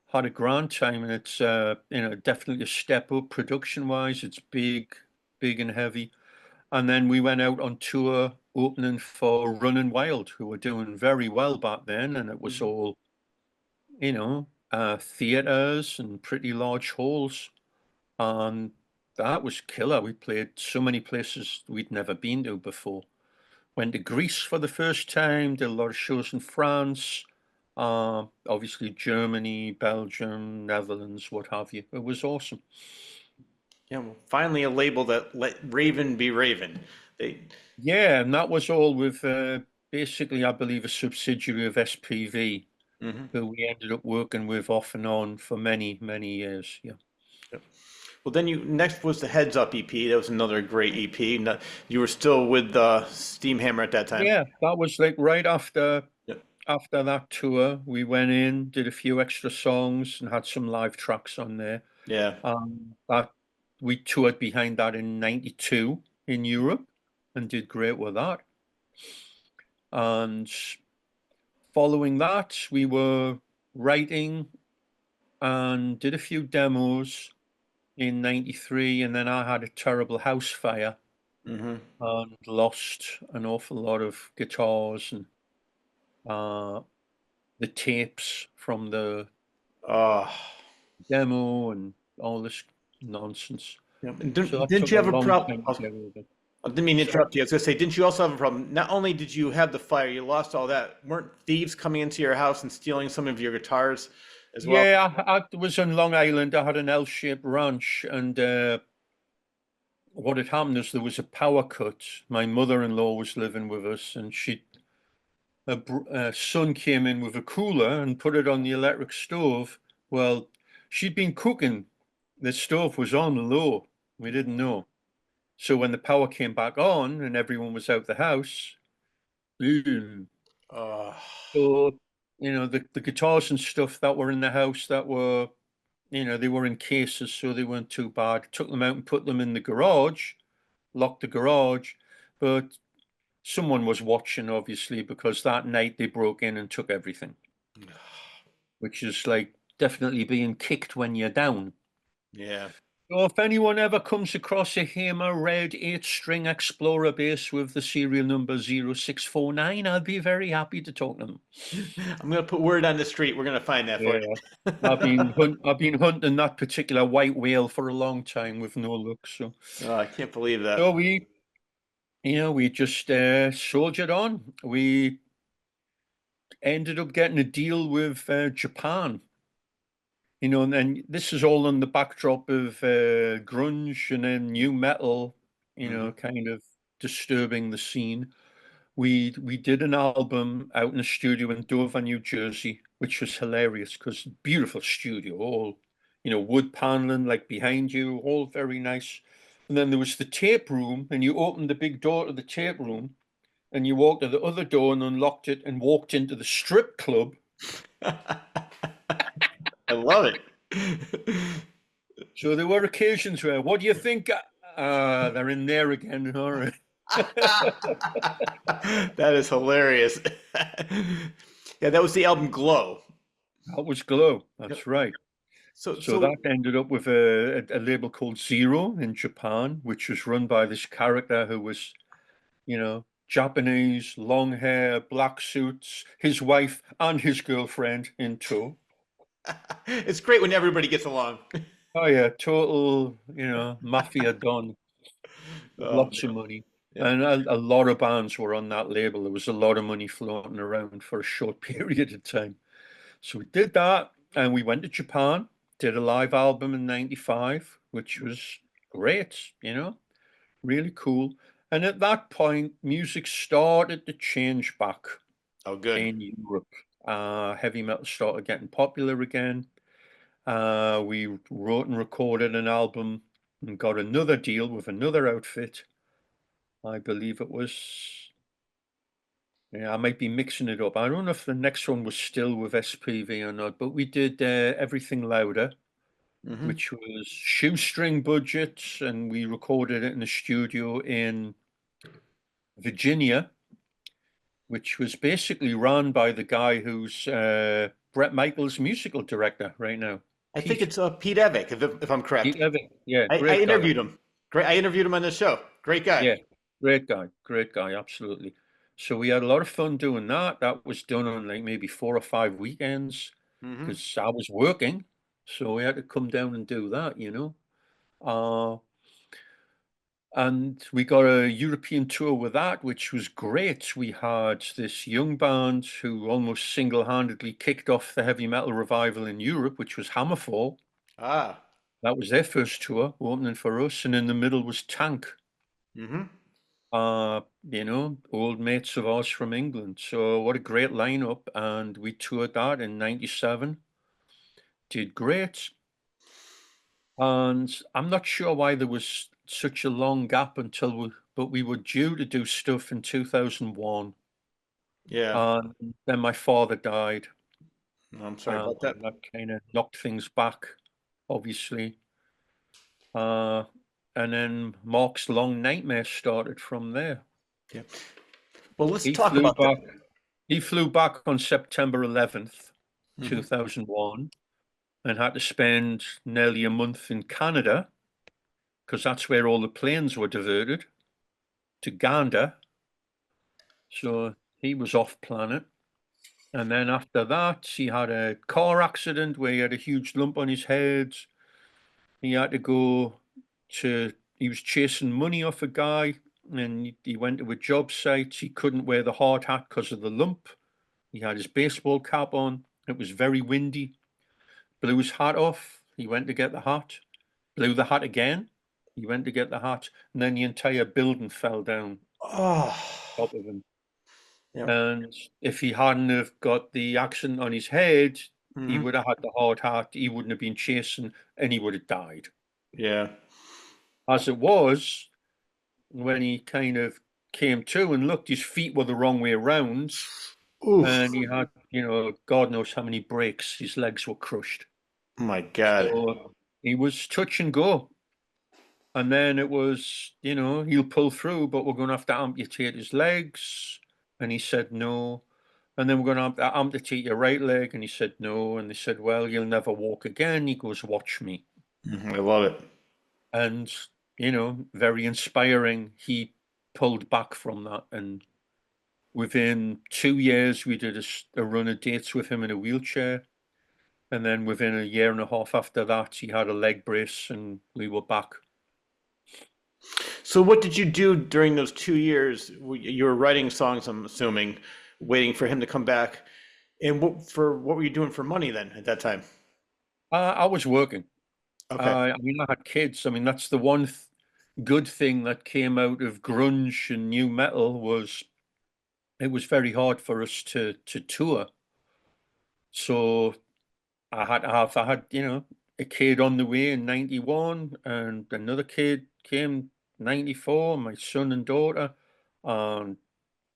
had a grand time. And it's definitely a step up production wise. It's big, big and heavy. And then we went out on tour opening for Running Wild, who were doing very well back then, and it was all theaters and pretty large halls, and that was killer. We played so many places we'd never been to before. Went to Greece for the first time, did a lot of shows in France, obviously Germany, Belgium, Netherlands, what have you. It was awesome. Yeah. Well, finally, a label that let Raven be Raven. They. Yeah, and that was all with basically, I believe, a subsidiary of SPV, Hmm. who we ended up working with off and on for many, many years. Yeah. Yep. Well, then you next was the Heads Up EP. That was another great EP. You were still with Steamhammer at that time. Yeah, that was like right after Yep. after that tour. We went in, did a few extra songs, and had some live tracks on there. Yeah. That we toured behind that in '92 in Europe and did great with that. And following that, we were writing and did a few demos in '93, and then I had a terrible house fire Hmm. and lost an awful lot of guitars and uh, the tapes from the Oh. demo and all this nonsense. Yep. And So that didn't took you a have a long problem? time to get rid of it. I didn't mean to So, interrupt you. I was going to say, didn't you also have a problem? Not only did you have the fire, you lost all that. Weren't thieves coming into your house and stealing some of your guitars as well? yeah, I was in Long Island. I had an L-shaped ranch, and what had happened is there was a power cut. My mother-in-law was living with us, and her son came in with a cooler and put it on the electric stove. Well, she'd been cooking. The stove was on low. We didn't know. So when the power came back on and everyone was out the house, boom. Oh, So, the guitars and stuff that were in the house that were, they were in cases, so they weren't too bad. Took them out and put them in the garage, locked the garage, but someone was watching, obviously, because that night they broke in and took everything, which is like definitely being kicked when you're down. yeah. So if anyone ever comes across a Hamer Red 8-string Explorer bass with the serial number 0649, I'll be very happy to talk to them. I'm gonna put word on the street. We're gonna find that for Yeah, you. I've been hunting that particular white whale for a long time with no luck. So, Oh, I can't believe that. so we just soldiered on. We ended up getting a deal with Japan. And then this is all on the backdrop of grunge and then new metal, Hmm. kind of disturbing the scene. We did an album out in a studio in Dover, New Jersey, which was hilarious because beautiful studio, all wood paneling like behind you, all very nice. And then there was the tape room, and you opened the big door to the tape room, and you walked to the other door and unlocked it and walked into the strip club. I love it. So there were occasions where, what do you think? They're in there again. All right. That is hilarious. Yeah, that was the album Glow. That was Glow. Yep. That's right. So, So so that ended up with a label called Zero in Japan, which was run by this character who was, Japanese, long hair, black suits, his wife and his girlfriend in tow. it's great when everybody gets along. Oh yeah, total, mafia don with Oh lots of man. money. Yep. And a lot of bands were on that label. There was a lot of money floating around for a short period of time. So we did that, and we went to Japan, did a live album in '95, which was great, really cool. And at that point, music started to change back Oh, good. in Europe. Heavy metal started getting popular again. We wrote and recorded an album and got another deal with another outfit. I believe it was, yeah, I might be mixing it up. I don't know if the next one was still with SPV or not, but we did Everything Louder, Hmm. which was shoestring budgets, and we recorded it in a studio in Virginia, which was basically run by the guy who's Brett Michaels' musical director right now, I think Pete. it's Pete Evick, if I'm correct. Pete Evick. Yeah, I great guy. interviewed him. Great. I interviewed him on the show. Great guy. Yeah, great guy, absolutely. So we had a lot of fun doing that. That was done on like maybe 4 or 5 weekends Hmm. because I was working. So we had to come down and do that. Uh, And we got a European tour with that, which was great. We had this young band who almost single-handedly kicked off the heavy metal revival in Europe, which was Hammerfall. Ah. That was their first tour, opening for us. And in the middle was Tank, Hmm. old mates of ours from England. So what a great lineup. And we toured that in '97. Did great. And I'm not sure why there was such a long gap but we were due to do stuff in 2001. Yeah. And then my father died, I'm sorry about that. and that kind of knocked things back, obviously. Uh, and then Mark's long nightmare started from there. Yeah. Well, let's He talk flew about that. back. He flew back on September 11th, Hmm. 2001, and had to spend nearly a month in Canada because that's where all the planes were diverted to Gander. So he was off planet. And then after that, he had a car accident where he had a huge lump on his head. He had to he was chasing money off a guy, and he went to a job site. He couldn't wear the hard hat because of the lump. He had his baseball cap on. It was very windy. Blew his hat off. He went to get the hat. Blew the hat again. He went to get the hat. And then the entire building fell down Oh. top of him. Yeah. And if he hadn't have got the accident on his head, he Hmm. would have had the hard hat. He wouldn't have been chasing, and he would have died. Yeah. As it was, when he kind of came to and looked, his feet were the wrong way around, Oof. and he had, God knows how many breaks. His legs were crushed. Oh my God. So he was touch and go. And then it was, he'll pull through, but we're going to have to amputate his legs. And he said no. And then we're going to have to amputate your right leg. And he said no. And they said, well, you'll never walk again. He goes, watch me. I love it. and very inspiring. He pulled back from that, and within 2 years, we did a run of dates with him in a wheelchair. And then within a year and a half after that, he had a leg brace and we were back. So what did you do during those 2 years? You were writing songs, I'm assuming, waiting for him to come back. And what were you doing for money then at that time? I was working. Okay. I mean, I had kids. I mean, that's the one th good thing that came out of grunge and new metal was it was very hard for us to tour. So I had, a kid on the way in 91 and another kid came 94, my son and daughter. And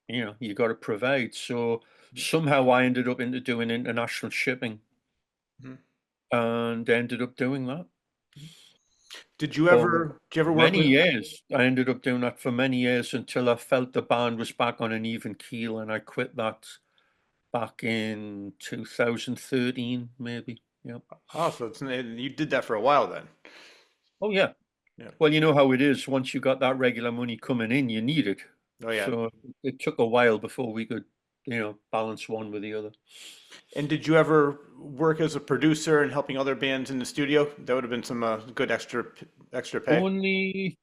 you got to provide. So somehow I ended up into doing international shipping Mhm. and ended up doing that for Did you ever work many with? years. I ended up doing that for many years until I felt the band was back on an even keel, and I quit that back in 2013, maybe. Yeah. Oh, so you did that for a while then. Oh, yeah. Yeah. Well, you know how it is. Once you got that regular money coming in, you need it. Oh yeah. So it took a while before we could, balance one with the other. And did you ever work as a producer and helping other bands in the studio? That would have been some good extra pay. Only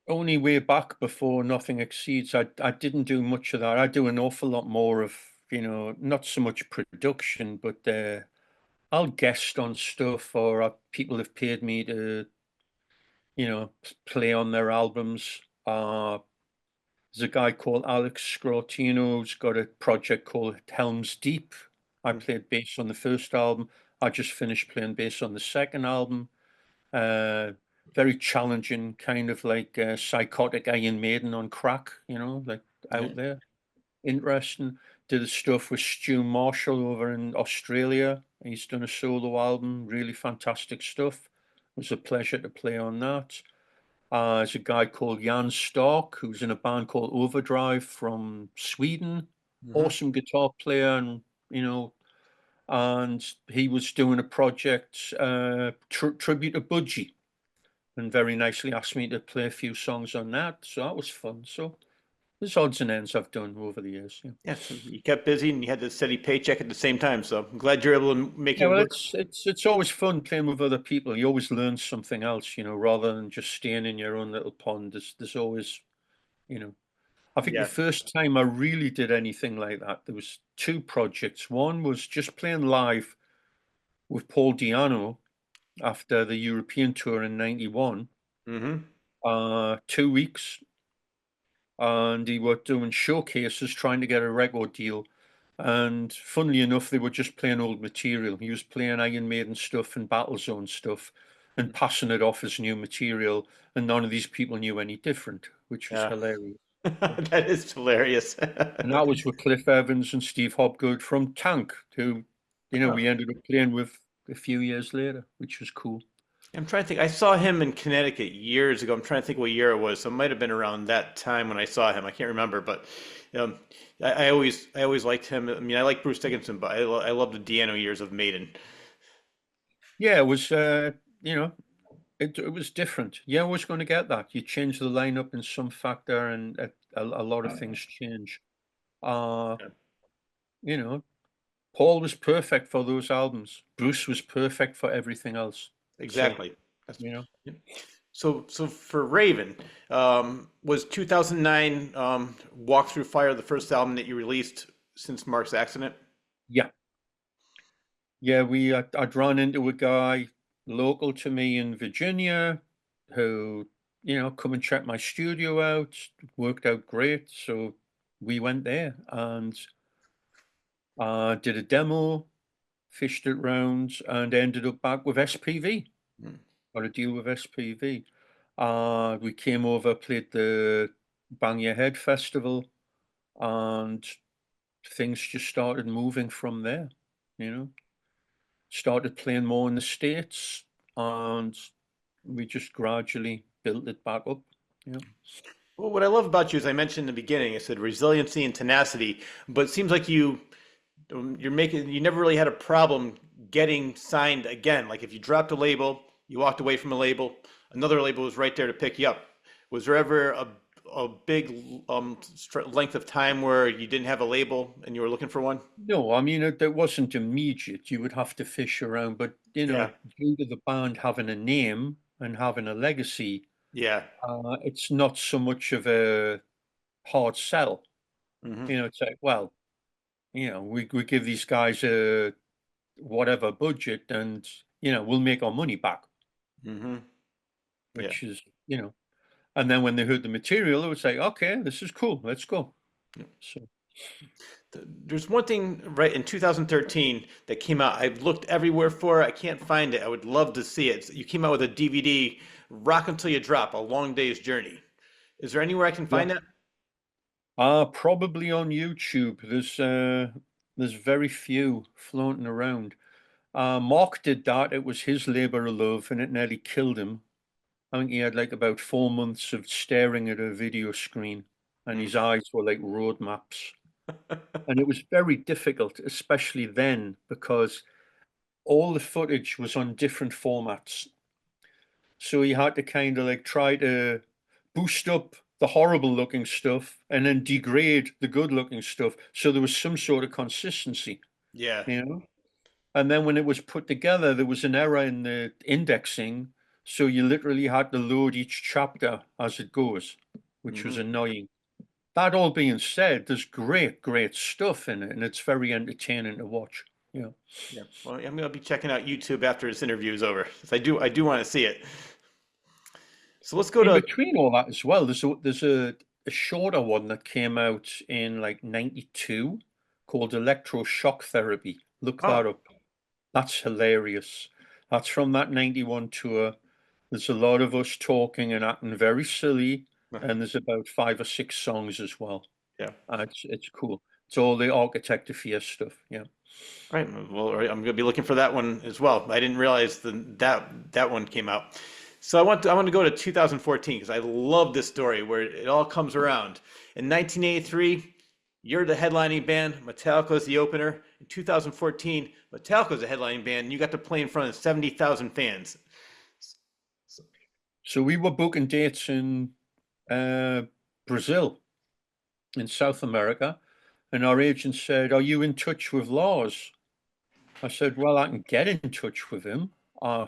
Only way back before Nothing Exceeds, I didn't do much of that. I do an awful lot more of, not so much production, but I'll guest on stuff, or people have paid me to, play on their albums. There's a guy called Alex Scrotino who's got a project called Helm's Deep. I Mm. played bass on the first album. I just finished playing bass on the second album. Uh, Very challenging, kind of like psychotic Iron Maiden on crack, like Yeah. out there. Interesting. Did the stuff with Stu Marshall over in Australia. He's done a solo album, really fantastic stuff. It was a pleasure to play on that. There's a guy called Jan Stark, who's in a band called Overdrive from Sweden. Hmm. Awesome guitar player, and you know, and he was doing a project tribute to Budgie, and very nicely asked me to play a few songs on that. So that was fun. So there's odds and ends I've done over the years. Yeah. Yeah, so you kept busy and you had the steady paycheck at the same time. So I'm glad you're able to make Yeah, it well, work. it's always fun playing with other people. You always learn something else, rather than just staying in your own little pond. There's always, you know. I think the Yeah. first time I really did anything like that, there was two projects. One was just playing live with Paul Di'Anno after the European tour in '91. Hmm. 2 weeks, and he were doing showcases trying to get a record deal. And funnily enough, they were just playing old material. He was playing Iron Maiden stuff and Battlezone stuff and passing it off as new material. And none of these people knew any different, which was Yeah. hilarious. Yeah. That is hilarious. And that was with Cliff Evans and Steve Hobgood from Tank, who, Huh. we ended up playing with a few years later, which was cool. I'm trying to think. I saw him in Connecticut years ago. I'm trying to think what year it was. So it might have been around that time when I saw him. I can't remember, but um, I always liked him. I mean, I like Bruce Dickinson, but I love the Diano years of Maiden. Yeah, it was, it was different. You're always going to get that. You change the lineup in some factor, and a lot of things change. Uh, Yeah, you know, Paul was perfect for those albums. Bruce was perfect for everything else. So, exactly. That's, you know, yeah. So for Raven, was 2009 Walk Through Fire the first album that you released since Mark's accident? yeah, yeah. I'd run into a guy local to me in Virginia who, come and check my studio out. Worked out great. So we went there and did a demo, fished it round, and ended up back with SPV. Mm. Got a deal with SPV. We came over, played the Bang Your Head Festival, and things just started moving from there. You know, started playing more in the States, and we just gradually built it back up. Yeah. Well, what I love about you, as I mentioned in the beginning, I said resiliency and tenacity, but it seems like you never really had a problem getting signed again. Like if you dropped a label, You walked away from a label. Another label was right there to pick you up. Was there ever a big length of time where you didn't have a label and you were looking for one? No, I mean, it wasn't immediate. You would have to fish around, but Yeah. due to the band having a name and having a legacy, Yeah. it's not so much of a hard sell. Hmm. It's like, well, we give these guys a whatever budget, and we'll make our money back, Hmm. Yeah. which is, and then when they heard the material, it was like, okay, this is cool, let's go. So There's one thing right in 2013 that came out. I've looked everywhere for it. I can't find it. I would love to see it. You came out with a DVD, Rock Until You Drop, A Long Day's Journey. Is there anywhere I can yeah, find that? probably on YouTube. There's very few floating around. Mark did that. It was his labor of love, and it nearly killed him. I think he had like about 4 months of staring at a video screen, and Mm. his eyes were like road maps. And it was very difficult, especially then, because all the footage was on different formats. So he had to kind of like try to boost up the horrible looking stuff and then degrade the good looking stuff. So there was some sort of consistency, Yeah. you know? And then when it was put together, there was an error in the indexing. So you literally had to load each chapter as it goes, which was Hmm. annoying. That all being said, there's great, great stuff in it, and it's very entertaining to watch. Yeah. Yeah. Well, I'm gonna be checking out YouTube after this interview is over. 'Cause I do want to see it. So let's go In to. between all that as well, there's a shorter one that came out in like '92 called Electroshock Therapy. Look Oh. that up. That's hilarious. That's from that '91 tour. There's a lot of us talking and acting very silly, and there's about 5 or 6 songs as well. Yeah. It's cool. It's all the Architect of Fear stuff. Yeah. Right. Well, all right, I'm going to be looking for that one as well. I didn't realize that one came out. So I want to go to 2014 because I love this story where it all comes around. In 1983, you're the headlining band. Metallica is the opener. In 2014, Metallica is the headlining band. And you got to play in front of 70,000 fans. So- So we were booking dates in uh, Brazil, in South America, and our agent said, "Are you in touch with Lars?" I said, "Well, I can get in touch with him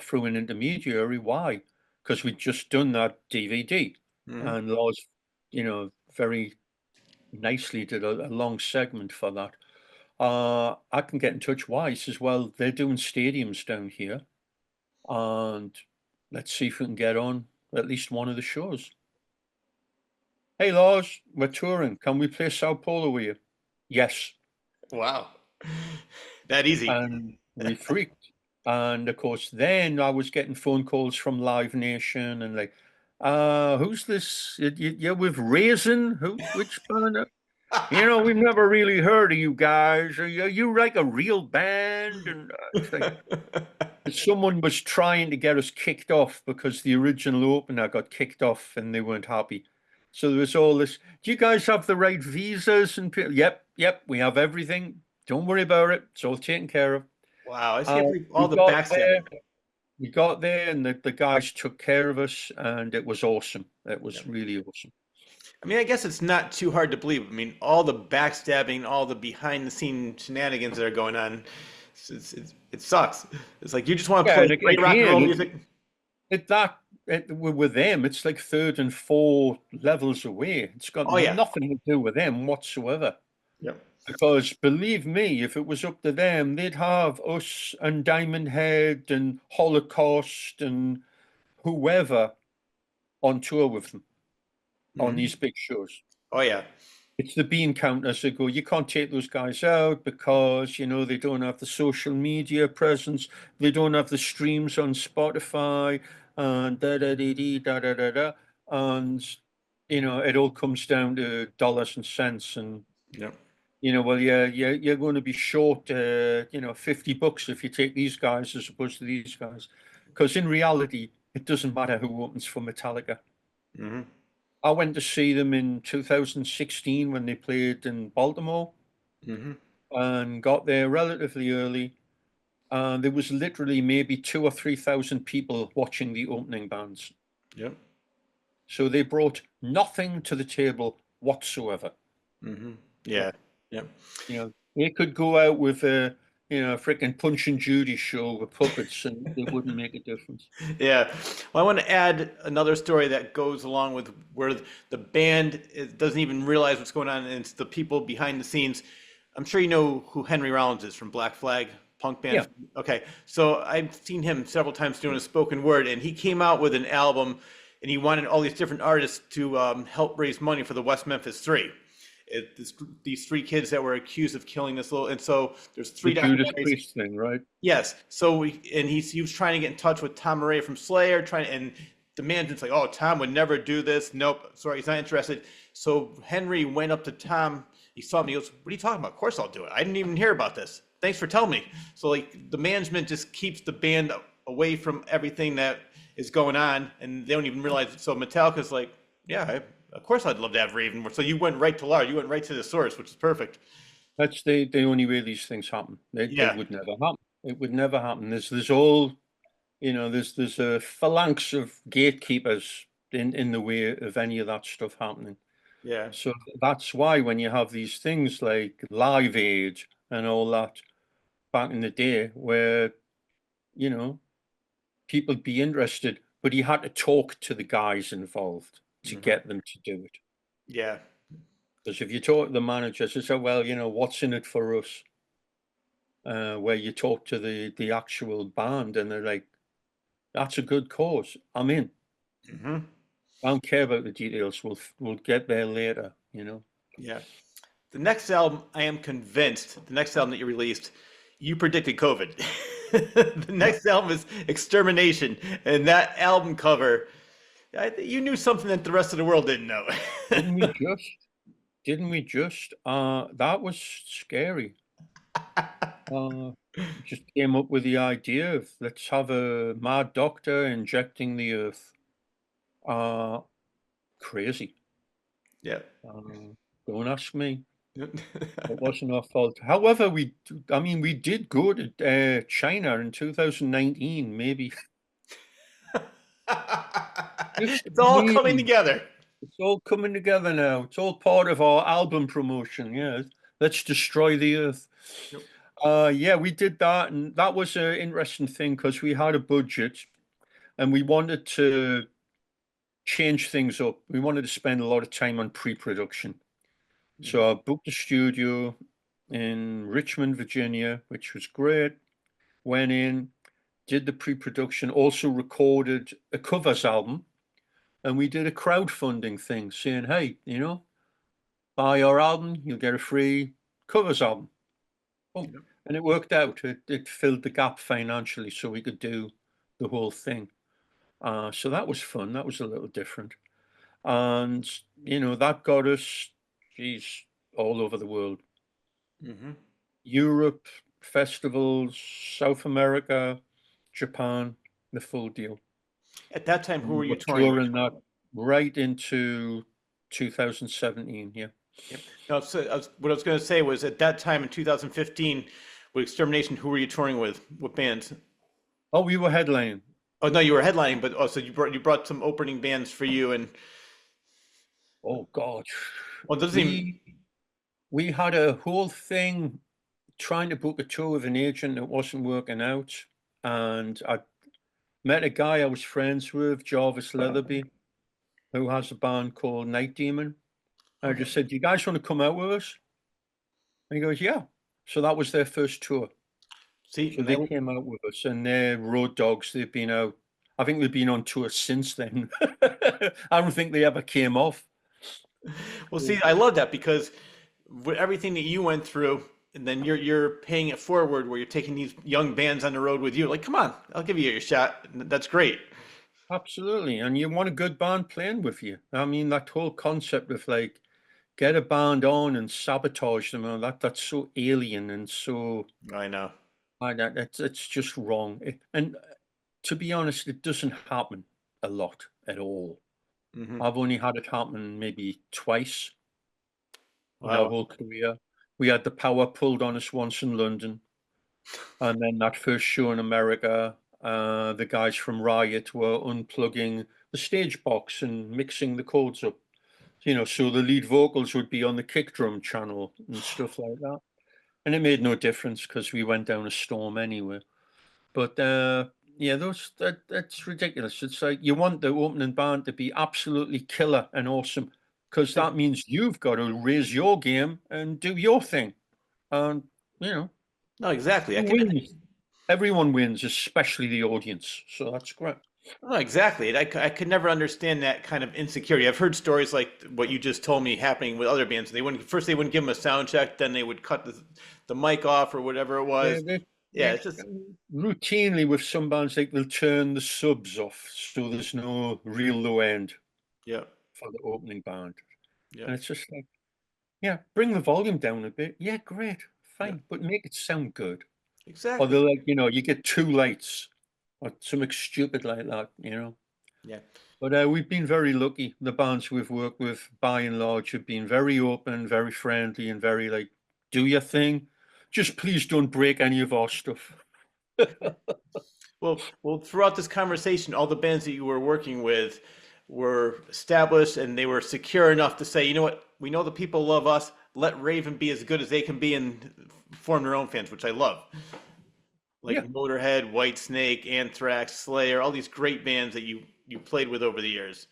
through an intermediary. Why? Because we'd just done that DVD, Mhm. and Lars, very nicely did a long segment for that. I can get in touch. Why?" He says, "Well, they're doing stadiums down here, and let's see if we can get on at least one of the shows." "Hey, Lars, we're touring. Can we play Sao Paulo with you?" "Yes." Wow. That easy. And we freaked. And of course, then I was getting phone calls from Live Nation and like, who's this? You're with Raisin? Which band? We've never really heard of you guys. Are you like a real band? And it's like someone was trying to get us kicked off because the original opener got kicked off and they weren't happy. So there was all this. Do you guys have the right visas? And yep, we have everything. Don't worry about it. It's all taken care of. Wow. I just Uh, can't believe we all the got there. backstabbing. We got there, and the guys took care of us, and it was awesome. It Yeah. was really awesome. I mean, I guess it's not too hard to believe. I mean, all the backstabbing, all the behind the scene shenanigans that are going on, it sucks. It's like you just want to Yeah, play and great rock and roll again, music. with them, it's like third and four levels away. It's got Oh yeah. nothing to do with them whatsoever. Yep. Because believe me, if it was up to them, they'd have us and Diamond Head and Holocaust and whoever on tour with them on Hmm. these big shows. Oh yeah. It's the bean counters that go, you can't take those guys out because, they don't have the social media presence, they don't have the streams on Spotify, and da da da da da da da da. And, it all comes down to dollars and cents. And, Yep. well, yeah, you're going to be short, $50 if you take these guys as opposed to these guys. Because in reality, it doesn't matter who opens for Metallica. Hmm. I went to see them in 2016 when they played in Baltimore Hmm. and got there relatively early. There was literally maybe 2,000 or 3,000 people watching the opening bands. Yep. So they brought nothing to the table whatsoever. Yeah. Yep. You know, they could go out with a, a freaking Punch and Judy show with puppets, and it wouldn't make a difference. Yeah. Well, I want to add another story that goes along with where the band doesn't even realize what's going on, and it's the people behind the scenes. I'm sure you know who Henry Rollins is from Black Flag punk band. Yeah, Okay, so I've seen him several times doing a spoken word, and he came out with an album, and he wanted all these different artists to help raise money for the West Memphis Three. These three kids that were accused of killing this little, and so there's the three Judas documentaries. Priest thing, right? Yes. So he was trying to get in touch with Tom Murray from Slayer, and the management's like, "Oh, Tom would never do this. Nope, sorry, he's not interested." So Henry went up to Tom. He saw him. He goes, "What are you talking about? Of course I'll do it. I didn't even hear about this. Thanks for telling me." So like the management just keeps the band away from everything that is going on, and they don't even realize it. So Metallica's like, "Yeah, of course I'd love to have Raven." So you went right to Lar. You went right to the source, which is perfect. That's the only way these things happen. They Yeah. would never happen. It would never happen. There's all, there's a phalanx of gatekeepers in the way of any of that stuff happening. Yeah. So that's why when you have these things like Live Aid and all that back in the day, where you know people be interested, but he had to talk to the guys involved to Hmm. get them to do it. Yeah. Because if you talk to the managers, they say, "Well, what's in it for us?" Where you talk to the actual band, and they're like, "That's a good cause. I'm in. Hmm. I don't care about the details. We'll get there later." Yeah. The next album, I am convinced, the next album that you released, you predicted COVID. The Yep. next album is Extermination, and that album cover, you knew something that the rest of the world didn't know. Didn't we just? Didn't we just? That was scary. Uh, just came up with the idea of let's have a mad doctor injecting the earth. Uh, Crazy. Yeah. Don't ask me. It wasn't our fault. However, I mean, we did go to China in 2019, maybe. Just It's all coming maybe. together. It's all coming together now. It's all part of our album promotion. Yeah. Let's destroy the earth. Yep. Yeah, we did that. And that was an interesting thing because we had a budget and we wanted to change things up. We wanted to spend a lot of time on pre-production. So I booked a studio in Richmond, Virginia, which was great. Went in, did the pre-production, also recorded a covers album, and we did a crowdfunding thing saying, "Hey, buy our album, you'll get a free covers album." Oh, Yep. and it worked out. It filled the gap financially, so we could do the whole thing. So that was fun. That was a little different, and that got us, geez, all over the world. Hmm. Europe, festivals, South America, Japan, the full deal. At that time, And who we were you were touring with? touring that right into 2017. Yeah. Yep. No, so what I was going to say was at that time in 2015, with Extermination, who were you touring with? What bands? Oh, we were headlining. Oh no, you were headlining, but also you brought some opening bands for you, and Oh God. well, it doesn't even. We we had a whole thing trying to book a tour with an agent that wasn't working out. And I met a guy I was friends with, Jarvis Leatherby, who has a band called Night Demon. I Okay. just said, "Do you guys want to come out with us?" And he goes, "Yeah." So that was their first tour. See, So they came out with us, and they're road dogs. They've been out. I think they've been on tour since then. I don't think they ever came off. well, see, I love that because with everything that you went through, and then you're paying it forward, where you're taking these young bands on the road with you. Like, come on, I'll give you a shot. That's great. Absolutely. And you want a good band playing with you. I mean, that whole concept of like get a band on and sabotage them, and that's so alien and so I know. it's just wrong. And to be honest, it doesn't happen a lot at all. Hmm. I've only had it happen maybe twice in our Wow. whole career. We had the power pulled on us once in London. And then that first show in America, the guys from Riot were unplugging the stage box and mixing the chords up. So the lead vocals would be on the kick drum channel and stuff like that. And it made no difference because we went down a storm anyway. But yeah, that's ridiculous. It's like you want the opening band to be absolutely killer and awesome because that means you've got to raise your game and do your thing. And you know, No, exactly. who wins? Everyone wins, especially the audience. So that's great. No, exactly. I could never understand that kind of insecurity. I've heard stories like what you just told me happening with other bands. They wouldn't give them a sound check, then they would cut the mic off or whatever it Yeah, was. Yeah, it's just routinely with some bands, like they'll turn the subs off, so there's no real low end yeah, for the opening band, yeah, and it's just like, yeah, bring the volume down a bit. Yeah, great, yeah. fine, but make it sound good. Or Exactly. they're like, you get two lights or something stupid like that. Yeah. But we've been very lucky. The bands we've worked with, by and large, have been very open, very friendly, and very like, do your thing. Just please don't break any of our stuff. Well, throughout this conversation, all the bands that you were working with were established and they were secure enough to say, you know what, we know the people love us. Let Raven be as good as they can be and form their own fans, which I love. Like Yeah. Motorhead, Whitesnake, Anthrax, Slayer, all these great bands that you played with over the years.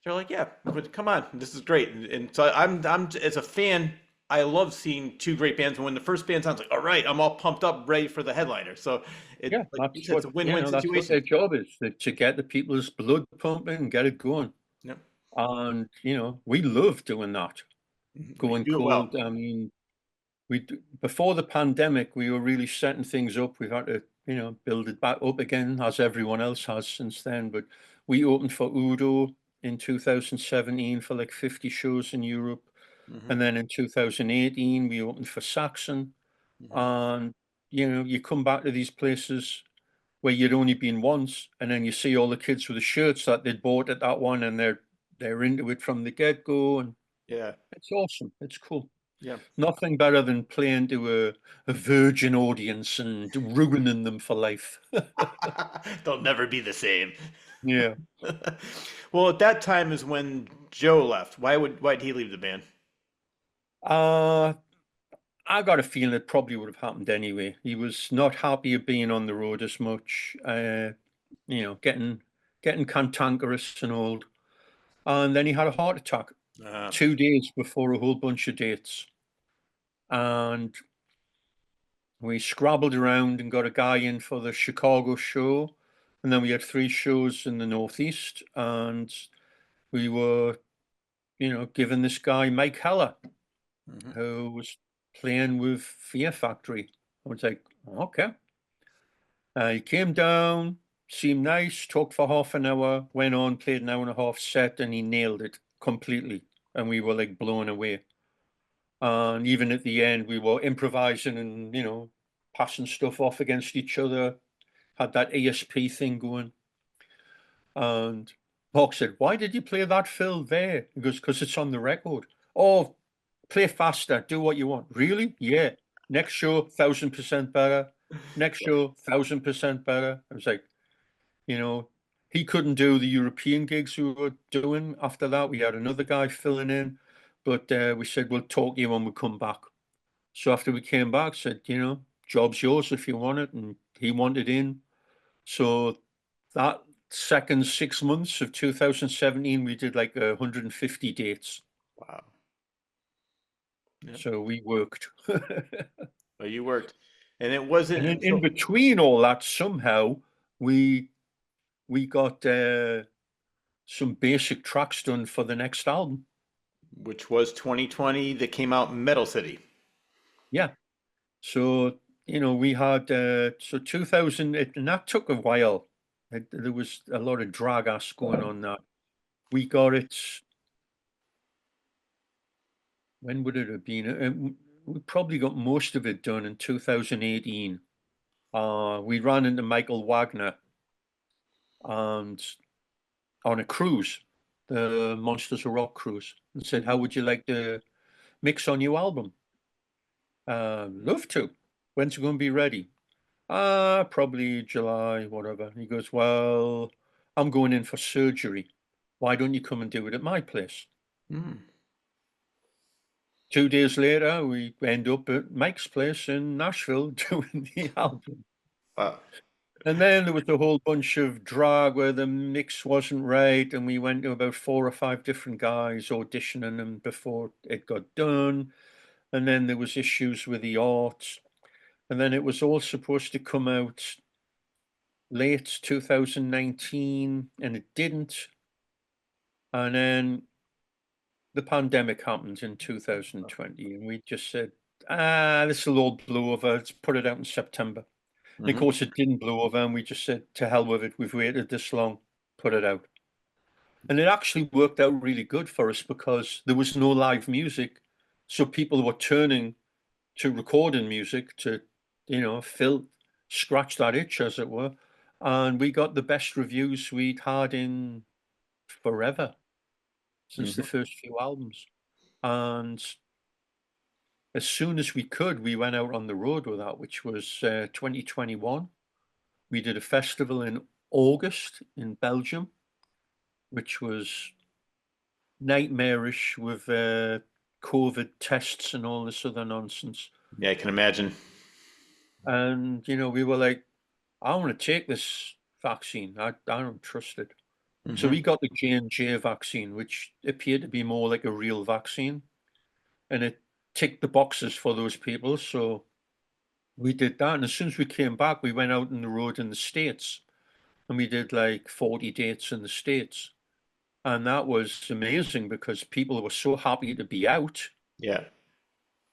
They're like, yeah, but come on, this is great. And so I'm as a fan, I love seeing two great bands. And when the first band sounds like, all right, I'm all pumped up, ready for the headliner. So Yeah, like you that's said, it's what a win-win that's what their situation. job is, to get the people's blood pumping and get it going. Yep. And we love doing that. We Going do it well. cold. I mean, before the pandemic, we were really setting things up. We've had to, build it back up again, as everyone else has since then. But we opened for Udo in 2017 for like 50 shows in Europe. Hmm. And then in 2018, we opened for Saxon. Hmm. And, you come back to these places where you'd only been once, and then you see all the kids with the shirts that they'd bought at that one, and they're into it from the get-go, and Yeah. it's awesome. It's cool. Yeah. Nothing better than playing to a virgin audience and ruining them for life. They'll never be the same. Yeah. Well, at that time is when Joe left. Why'd he leave the band? Uh, I got a feeling it probably would have happened anyway. He was not happy of being on the road as much, getting cantankerous and old. And then he had a heart attack Uh, 2 days before a whole bunch of dates. And we scrabbled around and got a guy in for the Chicago show. And then we had 3 shows in the Northeast. And we were, given this guy, Mike Heller, mhm. who was playing with Fear Factory. I was like, okay. He came down, seemed nice, talked for half an hour, went on, played an hour and a half set, and he nailed it completely. And we were like blown away. And even at the end, we were improvising and, passing stuff off against each other, had that ESP thing going. And Hawk said, why did you play that fill there? He goes, because it's on the record. Oh, play faster, do what you want. Really? Yeah. Next show, 1,000% better. Next show, 1,000% better. I was like, he couldn't do the European gigs we were doing after that. We had another guy filling in, but we said, we'll talk to you when we come back. So after we came back, said, job's yours if you want it. And he wanted in. So that second 6 months of 2017, we did like 150 dates. Wow. Yep. So we worked. Well, you worked, and it wasn't And in until between all that, somehow we got some basic tracks done for the next album. which was 2020 that came out Metal City. Yeah. So, we had, 2000, and that took a while. There was a lot of drag ass going on that. We got it, when would it have been? We probably got most of it done in 2018. We ran into Michael Wagner and on a cruise, the Monsters of Rock cruise, and said, how would you like to mix on your album? Love to. When's it going to be ready? Probably July, whatever. He goes, well, I'm going in for surgery. Why don't you come and do it at my place? Mm. 2 days later, we end up at Mike's place in Nashville doing the album. Wow. And then there was a whole bunch of drag where the mix wasn't right, and we went to about 4 or 5 different guys auditioning them before it got done. And then there was issues with the art. And then it was all supposed to come out late 2019, and it didn't. And then the pandemic happened in 2020, and we just said, this will all blow over. Let's put it out in September. And of Hmm. course, it didn't blow over, and we just said, to hell with it. We've waited this long, put it out. And it actually worked out really good for us because there was no live music. So people were turning to recording music to, scratch that itch, as it were. And we got the best reviews we'd had in forever since the Hmm. first few albums. And as soon as we could, we went out on the road with that, which was 2021. We did a festival in August in Belgium, which was nightmarish with COVID tests and all this other nonsense. Yeah, I can imagine. And, we were like, I want to take this vaccine. I don't trust it. So Hmm. we got the J&J vaccine, which appeared to be more like a real vaccine. And it ticked the boxes for those people. So we did that. And as soon as we came back, we went out on the road in the States. And we did like 40 dates in the States. And that was amazing because people were so happy to be out. Yeah.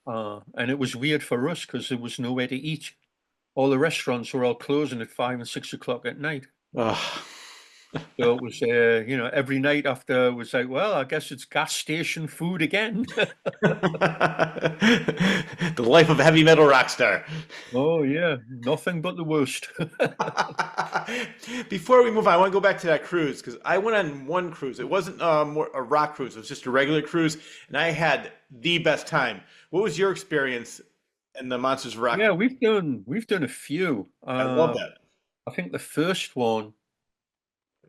And it was weird for us because there was nowhere to eat. All the restaurants were all closing at 5 and 6 o'clock at night. Ugh. So it was, every night after it was like, well, I guess it's gas station food again. The life of a heavy metal rock star. Oh yeah, nothing but the worst. Before we move on, I want to go back to that cruise because I went on one cruise. It wasn't a rock cruise; it was just a regular cruise, and I had the best time. What was your experience in the Monsters of Rock? Yeah, we've done a few. I love that. I think the first one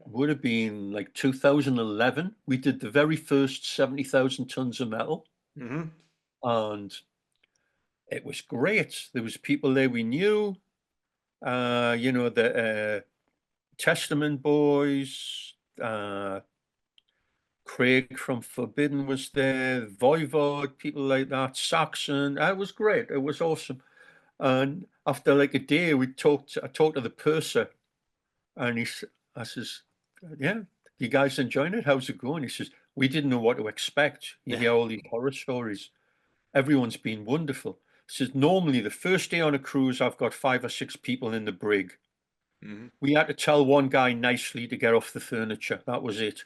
would have been like 2011. We did the very first 70,000 tons of metal, Hmm. and it was great. There was people there we knew. The Testament boys, Craig from Forbidden was there, Voivod, people like that, Saxon. It was great. It was awesome. And after like a day, I talked to the purser, and I says, yeah, you guys enjoying it? How's it going? He says, we didn't know what to expect. You Yeah. hear all these horror stories. Everyone's been wonderful. He says, normally the first day on a cruise, I've got 5 or 6 people in the brig. Hmm. We had to tell one guy nicely to get off the furniture. That was it.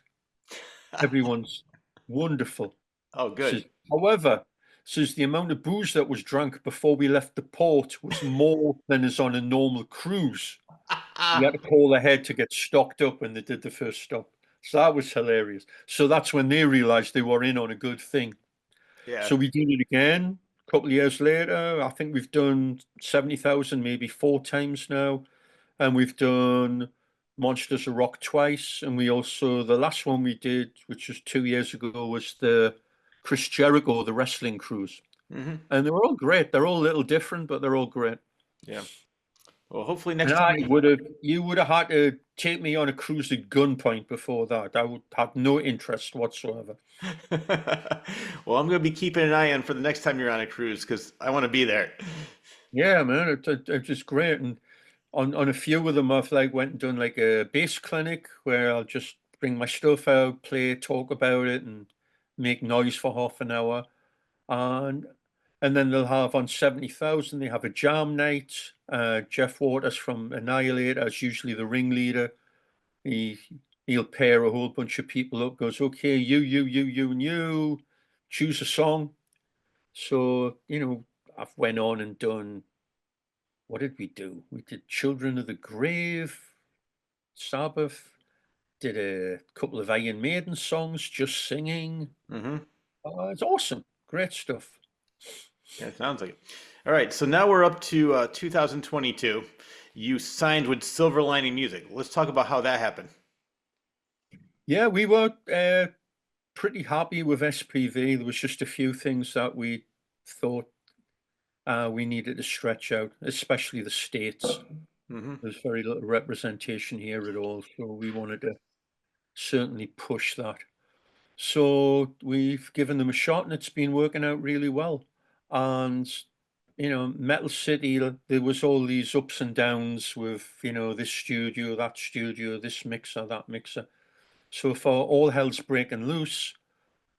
Everyone's wonderful. Oh, Says, good. however, says the amount of booze that was drunk before we left the port was more than is on a normal cruise. We had to call ahead to get stocked up when they did the first stop. So that was hilarious. So that's when they realized they were in on a good thing. Yeah. So we did it again a couple of years later. I think we've done 70,000 maybe 4 times now. And we've done Monsters of Rock twice. And we also, the last one we did, which was 2 years ago, was the Chris Jericho, the wrestling cruise. Hmm. And they were all great. They're all a little different, but they're all great. Yeah. Well, hopefully And next time we. you would have had to take me on a cruise at gunpoint before that. I would have no interest whatsoever. Well, I'm going to be keeping an eye on for the next time you're on a cruise because I want to be there. Yeah, man, it's just great. And on a few of them, I've like went and done like a bass clinic where I'll just bring my stuff out, play, talk about it, and make noise for half an hour. And and then they'll have on 70,000, they have a jam night. Jeff Waters from Annihilator is usually the ringleader. He he'll pair a whole bunch of people up, goes, okay, you, and you, choose a song. So, I've went on and done, what did we do? We did Children of the Grave, Sabbath, did a couple of Iron Maiden songs, just singing. Hmm. It's awesome. Great stuff. Yeah, it sounds like it. All right, so now we're up to 2022. You signed with Silver Lining Music. Let's talk about how that happened. Yeah, we were pretty happy with SPV. There was just a few things that we thought we needed to stretch out, especially the states. Hmm. There's very little representation here at all, so we wanted to certainly push that. So we've given them a shot, and it's been working out really well. And Metal City, there was all these ups and downs with this studio, that studio, this mixer, that mixer. So for All Hell's Breaking Loose,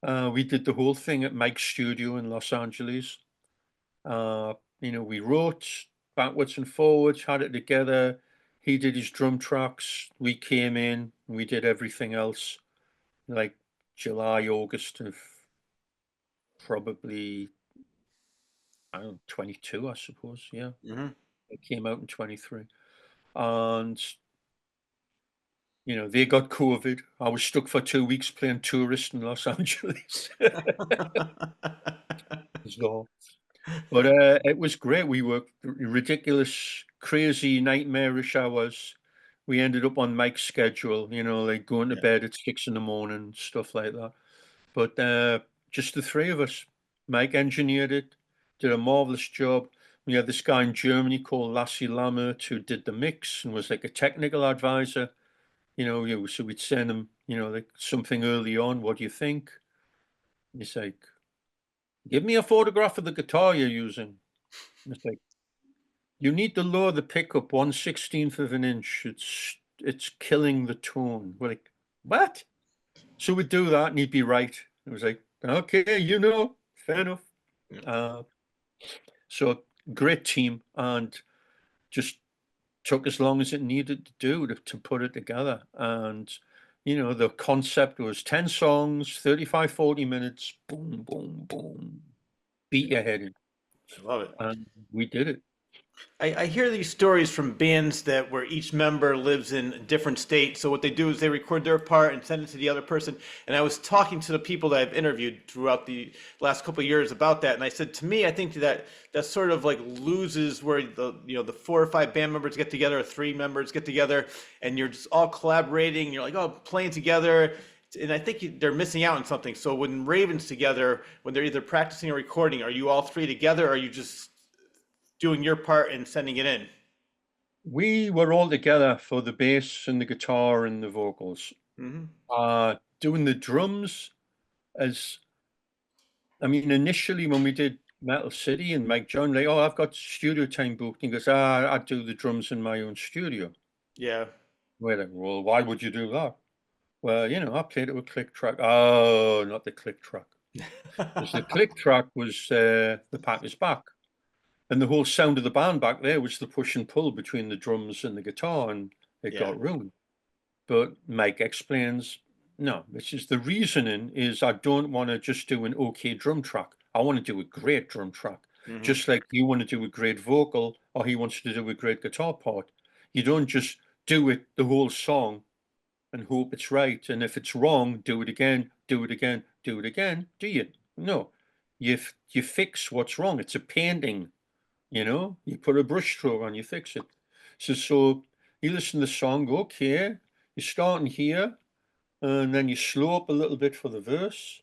we did the whole thing at Mike's studio in Los Angeles. We wrote backwards and forwards, had it together. He did his drum tracks. We came in, we did everything else, like July, August of probably, I don't know, 22, I suppose. Yeah. Hmm. It came out in 23. And, they got COVID. I was stuck for 2 weeks playing tourist in Los Angeles. So, but it was great. We worked ridiculous, crazy, nightmarish hours. We ended up on Mike's schedule, like going to Yeah. bed at 6 in the morning, stuff like that. But just the three of us. Mike engineered it, did a marvelous job. We had this guy in Germany called Lassie Lammert who did the mix and was like a technical advisor. So we'd send him, like something early on. What do you think? And he's like, give me a photograph of the guitar you're using. And it's like, you need to lower the pickup 1/16 of an inch. It's killing the tone. We're like, what? So we'd do that and he'd be right. It was like, okay, fair enough. Yeah. So great team and just took as long as it needed to do to put it together. And, the concept was 10 songs, 35, 40 minutes, boom, boom, boom, beat your head in. I love it. And we did it. I hear these stories from bands that where each member lives in a different state. So what they do is they record their part and send it to the other person. And I was talking to the people that I've interviewed throughout the last couple of years about that. And I said, to me, I think that sort of like loses where the 4 or 5 band members get together, or 3 members get together, and you're just all collaborating. You're like, oh, playing together. And I think they're missing out on something. So when Raven's together, when they're either practicing or recording, are you all 3 together, or are you just doing your part and sending it in? We were all together for the bass and the guitar and the vocals. Hmm. Doing the drums as, I mean, initially when we did Metal City and Mike John, like, oh, I've got studio time booked. He goes, I do the drums in my own studio. Yeah. We're like, well, why would you do that? Well, I played it with click track. Oh, not the click track. Because the click track was the Pack is Back. And the whole sound of the band back there was the push and pull between the drums and the guitar, and it Yeah. got ruined. But Mike explains, no, this is the reasoning is I don't want to just do an okay drum track. I want to do a great drum track. Hmm. Just like you want to do a great vocal or he wants to do a great guitar part. You don't just do it the whole song and hope it's right. And if it's wrong, do it again, do it again, do it again. Do you? No. You fix what's wrong. It's a painting. You put a brush stroke on, you fix it. So you listen to the song, okay, you're starting here, and then you slow up a little bit for the verse,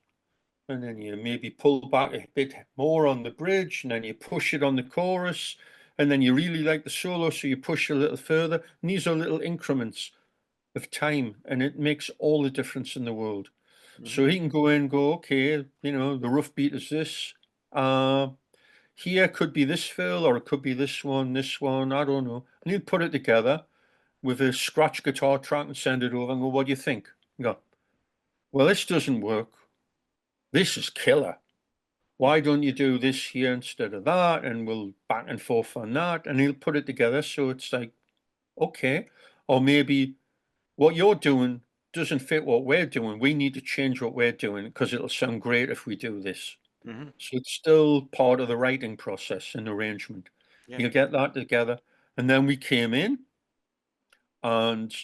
and then you maybe pull back a bit more on the bridge, and then you push it on the chorus, and then you really like the solo, so you push a little further. And these are little increments of time, and it makes all the difference in the world. Hmm. So he can go in and go, okay, the rough beat is this. Here could be this fill, or it could be this one, I don't know. And he'd put it together with a scratch guitar track and send it over and go, what do you think? You go, well, this doesn't work. This is killer. Why don't you do this here instead of that? And we'll back and forth on that. And he'll put it together. So it's like, okay. Or maybe what you're doing doesn't fit what we're doing. We need to change what we're doing because it'll sound great if we do this. Hmm. So it's still part of the writing process and arrangement. Yeah. You get that together. And then we came in and,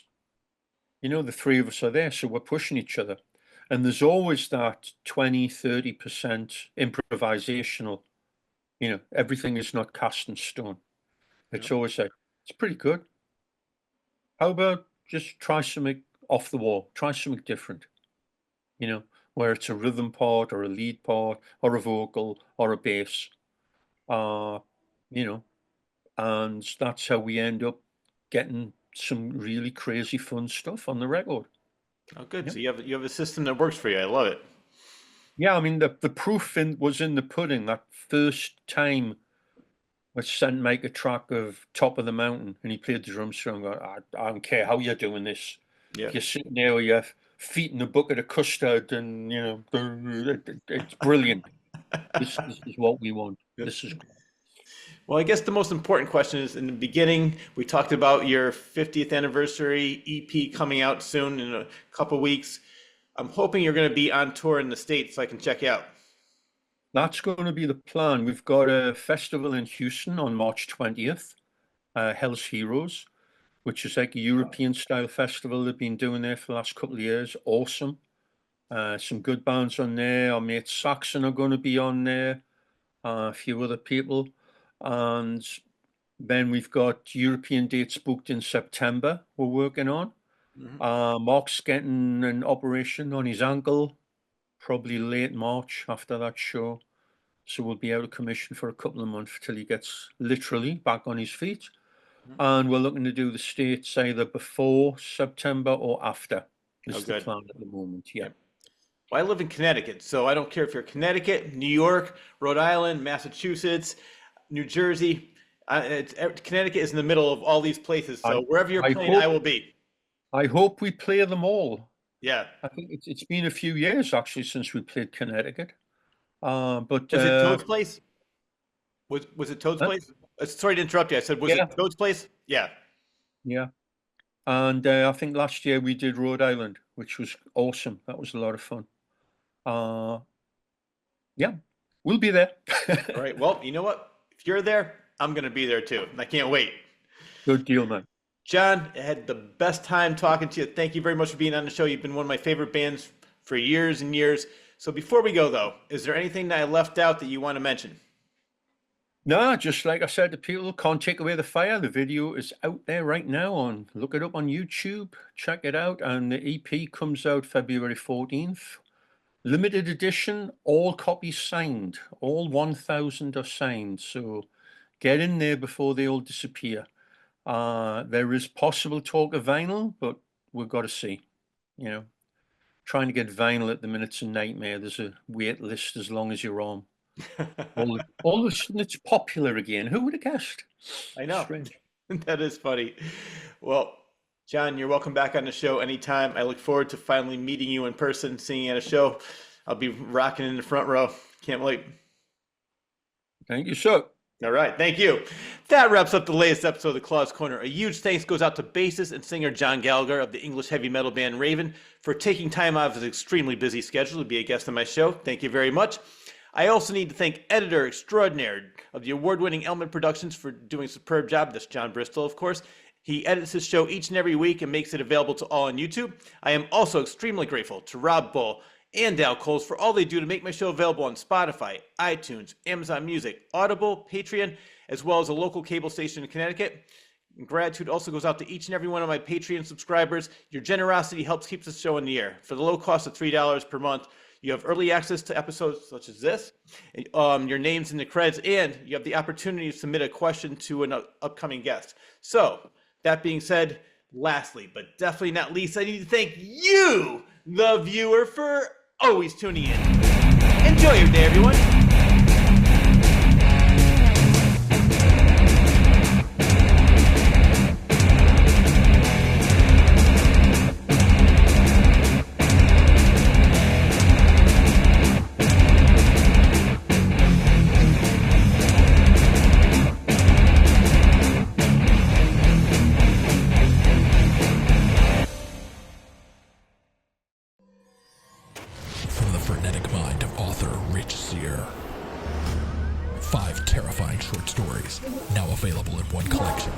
the three of us are there. So we're pushing each other. And there's always that 20, 30% improvisational everything is not cast in stone. It's Yeah. always like, it's pretty good. How about just try something off the wall? Try something different, where it's a rhythm part or a lead part or a vocal or a bass. You know, and that's how we end up getting some really crazy fun stuff on the record. Oh, good. Yep. So you have a system that works for you. I love it. Yeah, I mean the proof was in the pudding. That first time I sent Mike a track of Top of the Mountain and he played the drums through and I don't care how you're doing this. Yeah. You're sitting there with your feet in a bucket of custard and it's brilliant. This is what we want. This is Well, I guess the most important question is in the beginning, we talked about your 50th anniversary EP coming out soon in a couple weeks. I'm hoping you're going to be on tour in the States so I can check you out. That's going to be the plan. We've got a festival in Houston on March 20th, Hell's Heroes, which is like a European style festival they've been doing there for the last couple of years. Awesome. Some good bands on there. Our mate Saxon are going to be on there. A few other people. And then we've got European dates booked in September we're working on. Mark's getting an operation on his ankle, probably late March after that show. So we'll be out of commission for a couple of months till he gets literally back on his feet. And we're looking to do the States either before September or after. This is the good. plan at the moment, yeah. Well, I live in Connecticut, so I don't care if you're Connecticut, New York, Rhode Island, Massachusetts, New Jersey. Connecticut is in the middle of all these places, so wherever you're playing, I will be. I hope we play them all. Yeah. I think it's been a few years actually since we played Connecticut. But Was it Toad's Place? Was it Toad's Place? Sorry to interrupt you. I said, was it Toad's Place? Yeah. Yeah. And I think last year we did Rhode Island, which was awesome. That was a lot of fun. Yeah, we'll be there. All right. Well, you know what? If you're there, I'm going to be there too. I can't wait. Good deal, man. John, I had the best time talking to you. Thank you very much for being on the show. You've been one of my favorite bands for years and years. So before we go, though, is there anything that I left out that you want to mention? No, just like I said to people, Can't Take Away the Fire. The video is out there right now. Look it up on YouTube. Check it out. And the EP comes out February 14th. Limited edition, all copies signed. All 1,000 are signed. So get in there before they all disappear. There is possible talk of vinyl, but we've got to see. Trying to get vinyl at the minute's a nightmare. There's a wait list as long as you're on. all of a sudden it's popular again. Who would have guessed? I know. Strange. That is funny. Well, John, you're welcome back on the show anytime. I look forward to finally meeting you in person, seeing you at a show. I'll be rocking in the front row. Can't wait. Thank you, sir. All right, thank you. That wraps up the latest episode of the Claws Corner. A huge thanks goes out to bassist and singer John Gallagher of the English heavy metal band Raven for taking time out of his extremely busy schedule to be a guest on my show. Thank you very much. I also need to thank editor extraordinaire of the award-winning Elmwood Productions for doing a superb job. That's John Bristol, of course. He edits his show each and every week and makes it available to all on YouTube. I am also extremely grateful to Rob Bull and Dal Coles for all they do to make my show available on Spotify, iTunes, Amazon Music, Audible, Patreon, as well as a local cable station in Connecticut. And gratitude also goes out to each and every one of my Patreon subscribers. Your generosity helps keep the show in the air. For the low cost of $3 per month, you have early access to episodes such as this, your name's in the credits, and you have the opportunity to submit a question to an upcoming guest. So, that being said, lastly, but definitely not least, I need to thank you, the viewer, for always tuning in. Enjoy your day, everyone. From the frenetic mind of author Rich Sear. 5 terrifying short stories, now available in one collection.